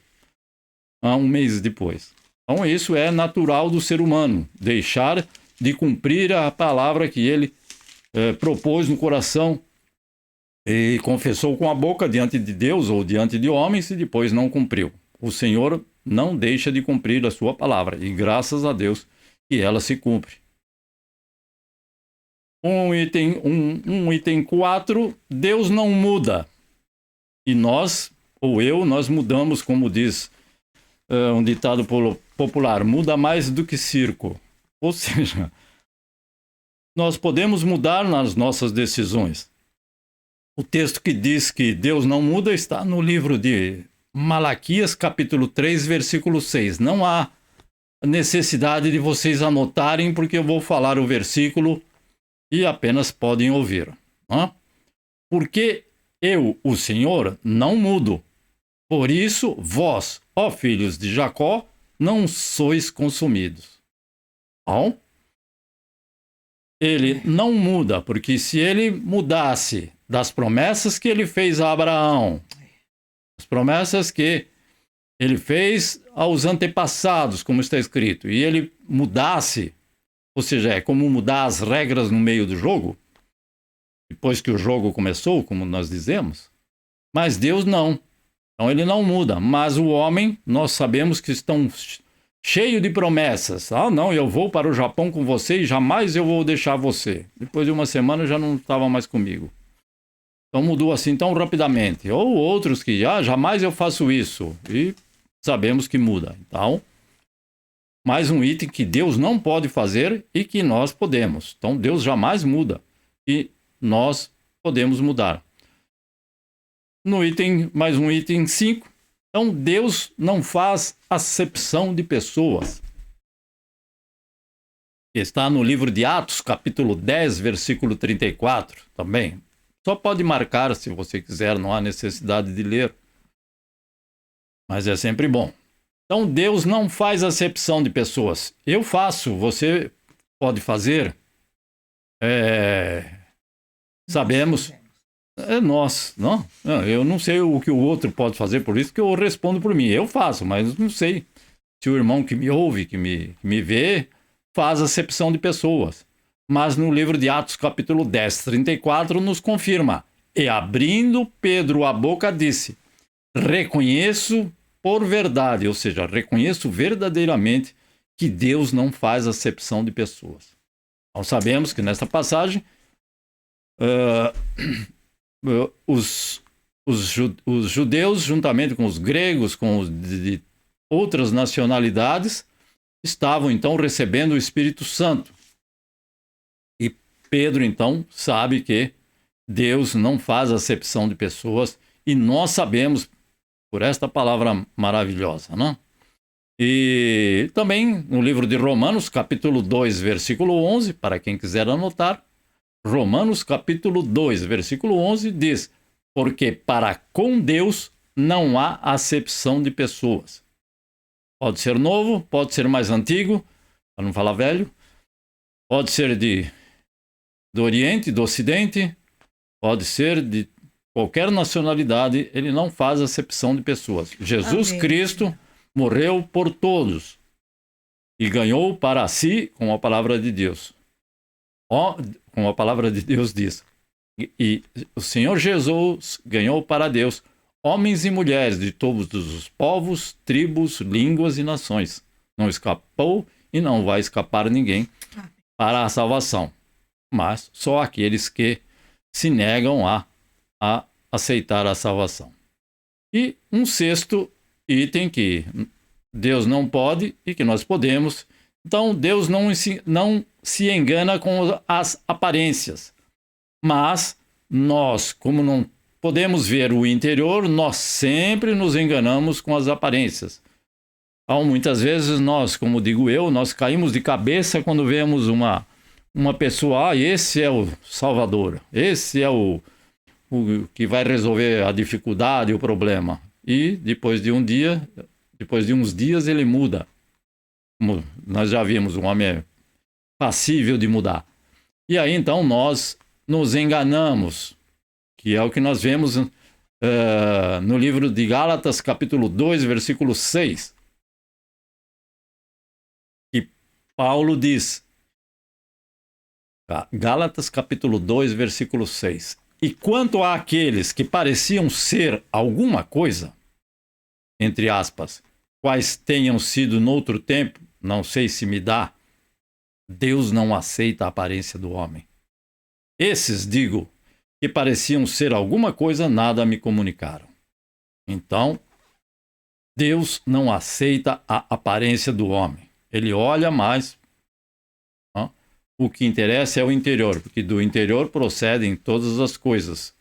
Um mês depois. Então isso é natural do ser humano. Deixar de cumprir a palavra que ele propôs no coração e confessou com a boca diante de Deus ou diante de homens e depois não cumpriu. O Senhor não deixa de cumprir a sua palavra e graças a Deus que ela se cumpre. Item 4, Deus não muda. E nós mudamos, como diz um ditado popular, muda mais do que circo. Ou seja, nós podemos mudar nas nossas decisões. O texto que diz que Deus não muda está no livro de Malaquias, capítulo 3, versículo 6. Não há necessidade de vocês anotarem, porque eu vou falar o versículo e apenas podem ouvir. Porque eu, o Senhor, não mudo. Por isso, vós, ó filhos de Jacó, não sois consumidos. Então, ele não muda, porque se ele mudasse das promessas que ele fez a Abraão, as promessas que ele fez aos antepassados, como está escrito, e ele mudasse, ou seja, é como mudar as regras no meio do jogo, depois que o jogo começou, como nós dizemos, mas Deus não. Então ele não muda, mas o homem, nós sabemos que estão cheio de promessas. Ah, não, eu vou para o Japão com você e jamais eu vou deixar você. Depois de uma semana já não estava mais comigo. Então mudou assim tão rapidamente. Ou outros que, jamais eu faço isso. E sabemos que muda. Então, mais um item que Deus não pode fazer e que nós podemos. Então Deus jamais muda e nós podemos mudar. No item, mais um item 5. Então, Deus não faz acepção de pessoas. Está no livro de Atos, capítulo 10, versículo 34, também. Só pode marcar se você quiser, não há necessidade de ler. Mas é sempre bom. Então, Deus não faz acepção de pessoas. Eu faço, você pode fazer. Sabemos... É nós, não? Eu não sei o que o outro pode fazer, por isso que eu respondo por mim. Eu faço, mas não sei se o irmão que me ouve, que me vê, faz acepção de pessoas. Mas no livro de Atos, capítulo 10, 34, nos confirma. E abrindo Pedro a boca, disse: reconheço por verdade, ou seja, reconheço verdadeiramente que Deus não faz acepção de pessoas. Nós sabemos que nesta passagem... Os judeus, juntamente com os gregos, com os de outras nacionalidades, estavam então recebendo o Espírito Santo. E Pedro então sabe que Deus não faz acepção de pessoas, e nós sabemos por esta palavra maravilhosa, não? E também no livro de Romanos, capítulo 2, versículo 11, para quem quiser anotar, Romanos capítulo 2, versículo 11 diz: porque para com Deus não há acepção de pessoas. Pode ser novo, pode ser mais antigo, para não falar velho, pode ser do Oriente, do Ocidente, pode ser de qualquer nacionalidade, ele não faz acepção de pessoas. Jesus Amém. Cristo morreu por todos e ganhou para si com a palavra de Deus. Como a palavra de Deus diz. E o Senhor Jesus ganhou para Deus homens e mulheres de todos os povos, tribos, línguas e nações. Não escapou e não vai escapar ninguém para a salvação. Mas só aqueles que se negam a aceitar a salvação. E um sexto item que Deus não pode e que nós podemos. Então, Deus não se engana com as aparências. Mas nós, como não podemos ver o interior, nós sempre nos enganamos com as aparências. Então, muitas vezes nós, como digo eu, nós caímos de cabeça quando vemos uma pessoa, esse é o Salvador, esse é o que vai resolver a dificuldade, o problema. E depois de uns dias ele muda. Como nós já vimos, um homem é passível de mudar. E aí, então, nós nos enganamos, que é o que nós vemos no livro de Gálatas, capítulo 2, versículo 6. E Paulo diz, Gálatas, capítulo 2, versículo 6. E quanto àqueles que pareciam ser alguma coisa, entre aspas, quais tenham sido noutro tempo, não sei se me dá, Deus não aceita a aparência do homem. Esses, digo, que pareciam ser alguma coisa, nada me comunicaram. Então, Deus não aceita a aparência do homem. Ele olha mais. O que interessa é o interior, porque do interior procedem todas as coisas.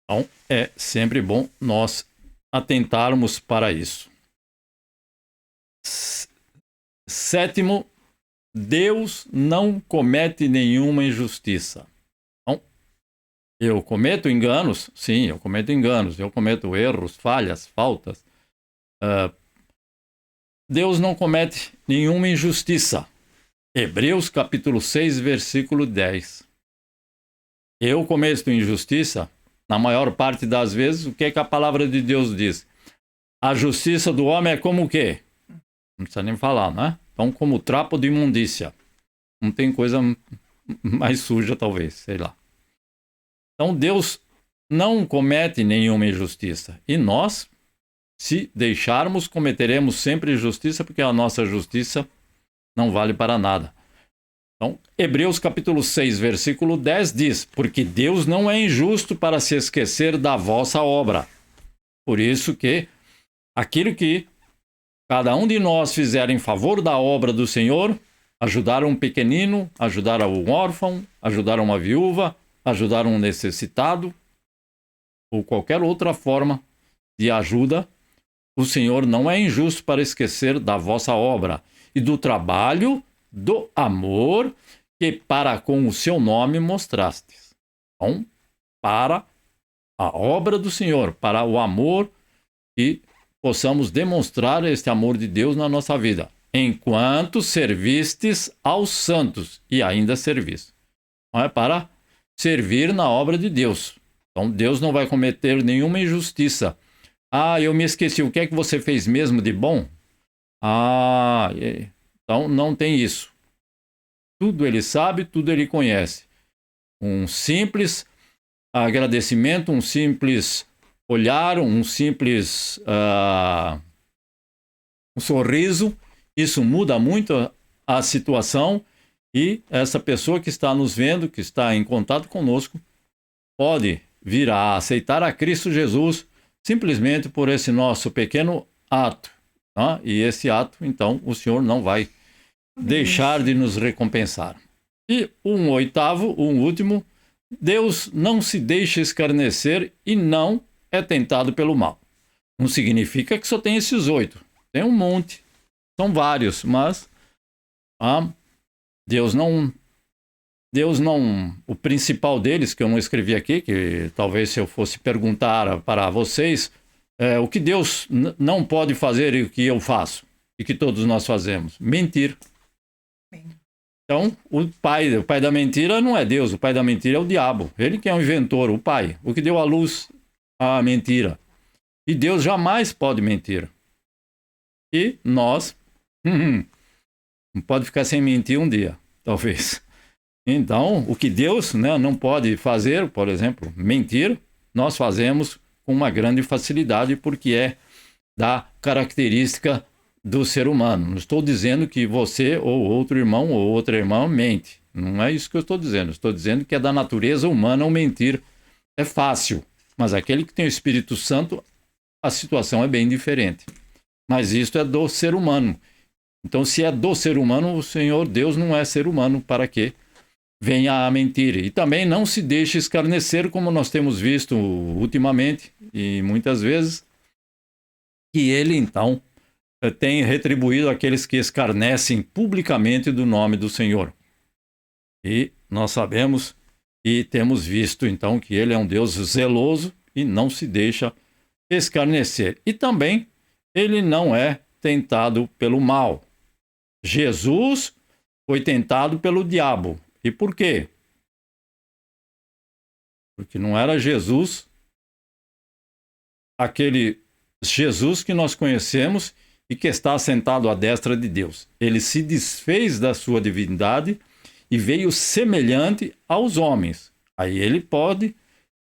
Então, é sempre bom nós atentarmos para isso. Sétimo, Deus não comete nenhuma injustiça. Então, eu cometo enganos? Sim, eu cometo enganos. Eu cometo erros, falhas, faltas. Deus não comete nenhuma injustiça. Hebreus capítulo 6, versículo 10. Eu cometo injustiça, na maior parte das vezes, o que é que a palavra de Deus diz? A justiça do homem é como o quê? Não precisa nem falar, né? Então, como trapo de imundícia. Não tem coisa mais suja, talvez, sei lá. Então, Deus não comete nenhuma injustiça. E nós, se deixarmos, cometeremos sempre injustiça, porque a nossa justiça não vale para nada. Então, Hebreus capítulo 6, versículo 10 diz: porque Deus não é injusto para se esquecer da vossa obra. Por isso que aquilo que cada um de nós fizer em favor da obra do Senhor, ajudar um pequenino, ajudar um órfão, ajudar uma viúva, ajudar um necessitado, ou qualquer outra forma de ajuda, o Senhor não é injusto para esquecer da vossa obra e do trabalho, do amor que para com o seu nome mostrastes. Então, para a obra do Senhor, para o amor, que possamos demonstrar este amor de Deus na nossa vida, enquanto servistes aos santos e ainda servis. Não é para servir na obra de Deus. Então, Deus não vai cometer nenhuma injustiça. Ah, eu me esqueci, o que é que você fez mesmo de bom? Ah, então não tem isso. Tudo ele sabe, tudo ele conhece. Um simples agradecimento, um simples olhar, um simples um sorriso, isso muda muito a situação e essa pessoa que está nos vendo, que está em contato conosco, pode vir a aceitar a Cristo Jesus simplesmente por esse nosso pequeno ato. Tá? E esse ato, então, o Senhor não vai deixar de nos recompensar. E um oitavo, um último, Deus não se deixa escarnecer e não é tentado pelo mal. Não significa que só tem esses 8. Tem um monte. São vários, mas Deus não... O principal deles, que eu não escrevi aqui, que talvez se eu fosse perguntar para vocês, o que Deus não pode fazer e o que eu faço, e que todos nós fazemos? Mentir. Então, o pai da mentira não é Deus, o pai da mentira é o diabo. Ele que é o inventor, o pai, o que deu à luz a mentira. E Deus jamais pode mentir. E nós não pode ficar sem mentir um dia, talvez. Então, o que Deus não pode fazer, por exemplo, mentir, nós fazemos com uma grande facilidade, porque é da característica do ser humano. Não estou dizendo que você ou outro irmão ou outra irmã mente. Não é isso que eu estou dizendo. Estou dizendo que é da natureza humana o mentir. É fácil, mas aquele que tem o Espírito Santo, a situação é bem diferente. Mas isso é do ser humano. Então, se é do ser humano, o Senhor Deus não é ser humano para que venha a mentir. E também não se deixe escarnecer, como nós temos visto ultimamente, e muitas vezes, que ele, então, tem retribuído aqueles que escarnecem publicamente do nome do Senhor. E nós sabemos e temos visto, então, que ele é um Deus zeloso e não se deixa escarnecer. E também, ele não é tentado pelo mal. Jesus foi tentado pelo diabo. E por quê? Porque não era Jesus, aquele Jesus que nós conhecemos e que está sentado à destra de Deus. Ele se desfez da sua divindade e veio semelhante aos homens. Aí ele pode,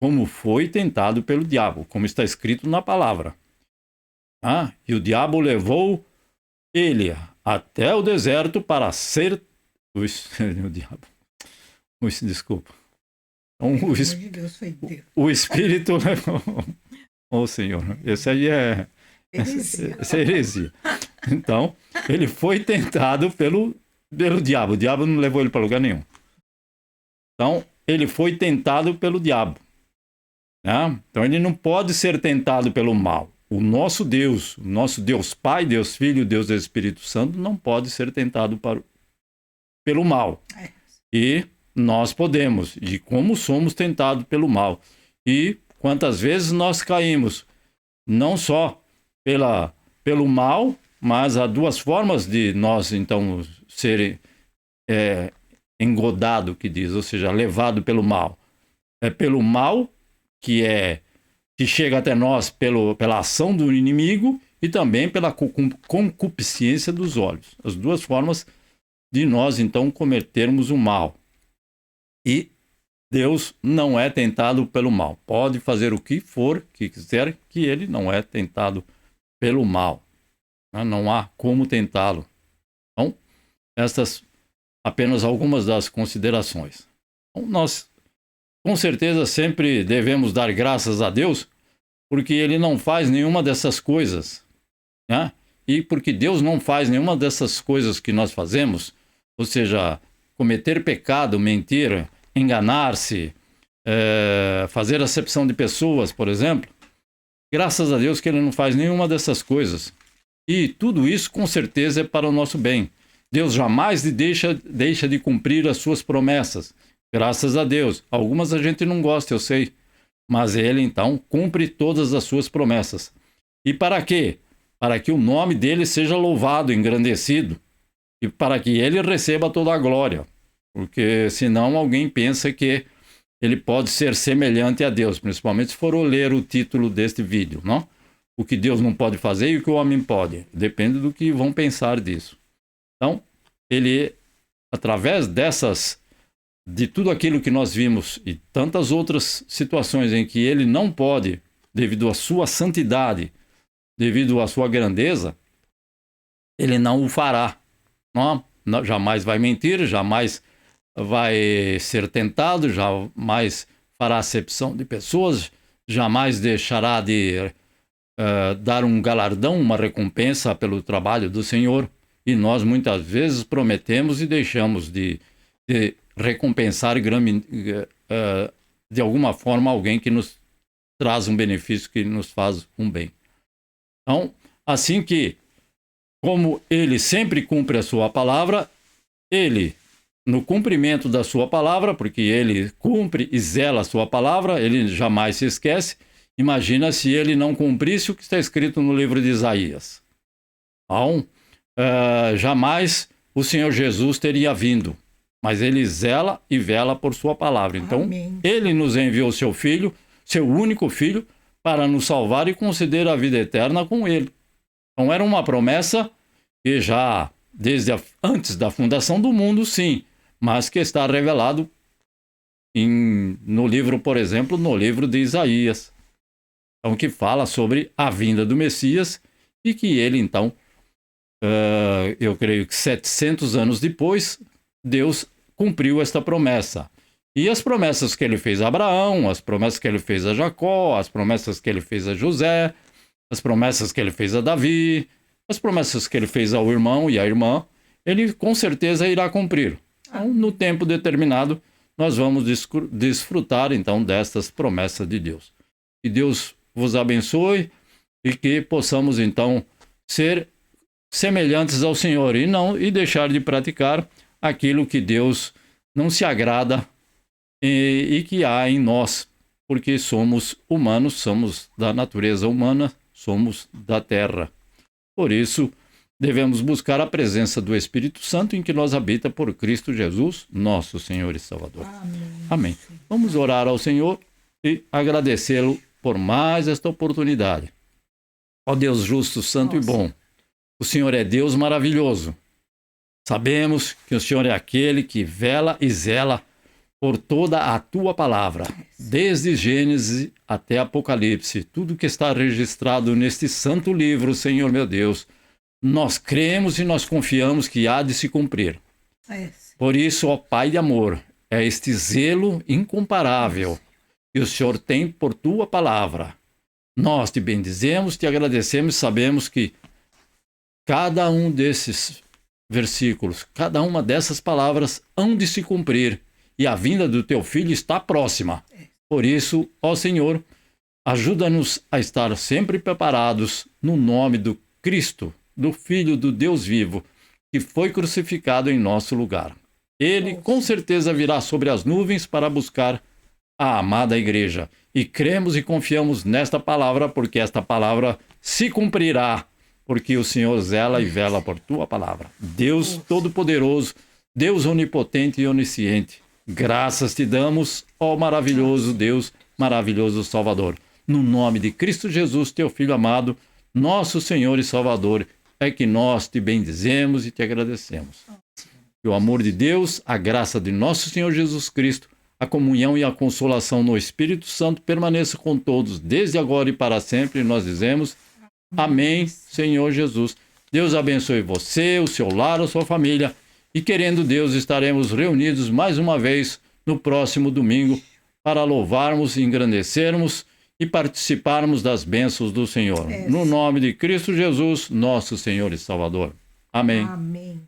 como foi tentado pelo diabo, como está escrito na palavra. E o diabo levou ele até o deserto para ser... o diabo... Desculpa. Então, o Espírito levou... Oh, Senhor, esse aí é heresia. Então, ele foi tentado pelo diabo. O diabo não levou ele para lugar nenhum. Então, ele foi tentado pelo diabo. Então, ele não pode ser tentado pelo mal. O nosso Deus Pai, Deus Filho, Deus Espírito Santo, não pode ser tentado pelo mal. E nós podemos, e como somos tentados pelo mal. E quantas vezes nós caímos, não só pelo mal, mas há duas formas de nós, então, engodado, que diz, ou seja, levado pelo mal. É pelo mal que chega até nós pela ação do inimigo e também pela concupiscência dos olhos. As duas formas de nós, então, cometermos o mal. E Deus não é tentado pelo mal. Pode fazer o que for, que quiser, que ele não é tentado pelo mal. Não há como tentá-lo. Então, essas apenas algumas das considerações. Então, nós, com certeza, sempre devemos dar graças a Deus, porque ele não faz nenhuma dessas coisas, né? E porque Deus não faz nenhuma dessas coisas que nós fazemos, ou seja, cometer pecado, mentir, enganar-se, fazer acepção de pessoas, por exemplo. Graças a Deus que ele não faz nenhuma dessas coisas. E tudo isso, com certeza, é para o nosso bem. Deus jamais deixa de cumprir as suas promessas. Graças a Deus. Algumas a gente não gosta, eu sei. Mas ele, então, cumpre todas as suas promessas. E para quê? Para que o nome dele seja louvado, engrandecido. E para que ele receba toda a glória. Porque senão alguém pensa que ele pode ser semelhante a Deus. Principalmente se for ler o título deste vídeo, não? O que Deus não pode fazer e o que o homem pode. Depende do que vão pensar disso. Então, ele, através de tudo aquilo que nós vimos e tantas outras situações em que ele não pode, devido à sua santidade, devido à sua grandeza, ele não o fará. Não, jamais vai mentir, jamais vai ser tentado, jamais fará acepção de pessoas, jamais deixará de dar um galardão, uma recompensa pelo trabalho do Senhor. E nós muitas vezes prometemos e deixamos de recompensar de alguma forma alguém que nos traz um benefício, que nos faz um bem. Então, assim que, como ele sempre cumpre a sua palavra, ele, no cumprimento da sua palavra, porque ele cumpre e zela a sua palavra, ele jamais se esquece. Imagina se ele não cumprisse o que está escrito no livro de Isaías. Então, jamais o Senhor Jesus teria vindo, mas ele zela e vela por sua palavra. Então, Amém. Ele nos enviou seu filho, seu único filho, para nos salvar e conceder a vida eterna com ele. Então, era uma promessa que já, desde antes da fundação do mundo, sim, mas que está revelado no livro, por exemplo, no livro de Isaías. Então, que fala sobre a vinda do Messias e que ele, então, eu creio que 700 anos depois, Deus cumpriu esta promessa. E as promessas que ele fez a Abraão, as promessas que ele fez a Jacó, as promessas que ele fez a José, as promessas que ele fez a Davi, as promessas que ele fez ao irmão e à irmã, ele com certeza irá cumprir. Então, no tempo determinado, nós vamos desfrutar, então, destas promessas de Deus. Que Deus vos abençoe e que possamos, então, ser semelhantes ao Senhor e deixar de praticar aquilo que Deus não se agrada e que há em nós, porque somos humanos, somos da natureza humana, somos da terra. Por isso, devemos buscar a presença do Espírito Santo em que nós habita por Cristo Jesus, nosso Senhor e Salvador. Amém. Amém. Vamos orar ao Senhor e agradecê-lo por mais esta oportunidade. Ó Deus justo, santo e bom, o Senhor é Deus maravilhoso. Sabemos que o Senhor é aquele que vela e zela por toda a tua palavra, desde Gênesis até Apocalipse, tudo que está registrado neste santo livro, Senhor meu Deus, nós cremos e nós confiamos que há de se cumprir. Por isso, ó Pai de amor, é este zelo incomparável que o Senhor tem por tua palavra. Nós te bendizemos, te agradecemos e sabemos que cada um desses versículos, cada uma dessas palavras hão de se cumprir e a vinda do teu Filho está próxima. Por isso, ó Senhor, ajuda-nos a estar sempre preparados no nome do Cristo, do Filho do Deus vivo, que foi crucificado em nosso lugar. Ele com certeza virá sobre as nuvens para buscar a amada igreja. E cremos e confiamos nesta palavra, porque esta palavra se cumprirá, porque o Senhor zela e vela por tua palavra. Deus Todo-Poderoso, Deus onipotente e onisciente, graças te damos, ó maravilhoso Deus, maravilhoso Salvador. No nome de Cristo Jesus, teu Filho amado, nosso Senhor e Salvador, é que nós te bendizemos e te agradecemos. Que o amor de Deus, a graça de nosso Senhor Jesus Cristo, a comunhão e a consolação no Espírito Santo permaneça com todos, desde agora e para sempre. Nós dizemos, amém, Senhor Jesus. Deus abençoe você, o seu lar, a sua família. E querendo Deus, estaremos reunidos mais uma vez no próximo domingo para louvarmos, engrandecermos e participarmos das bênçãos do Senhor. No nome de Cristo Jesus, nosso Senhor e Salvador. Amém. Amém.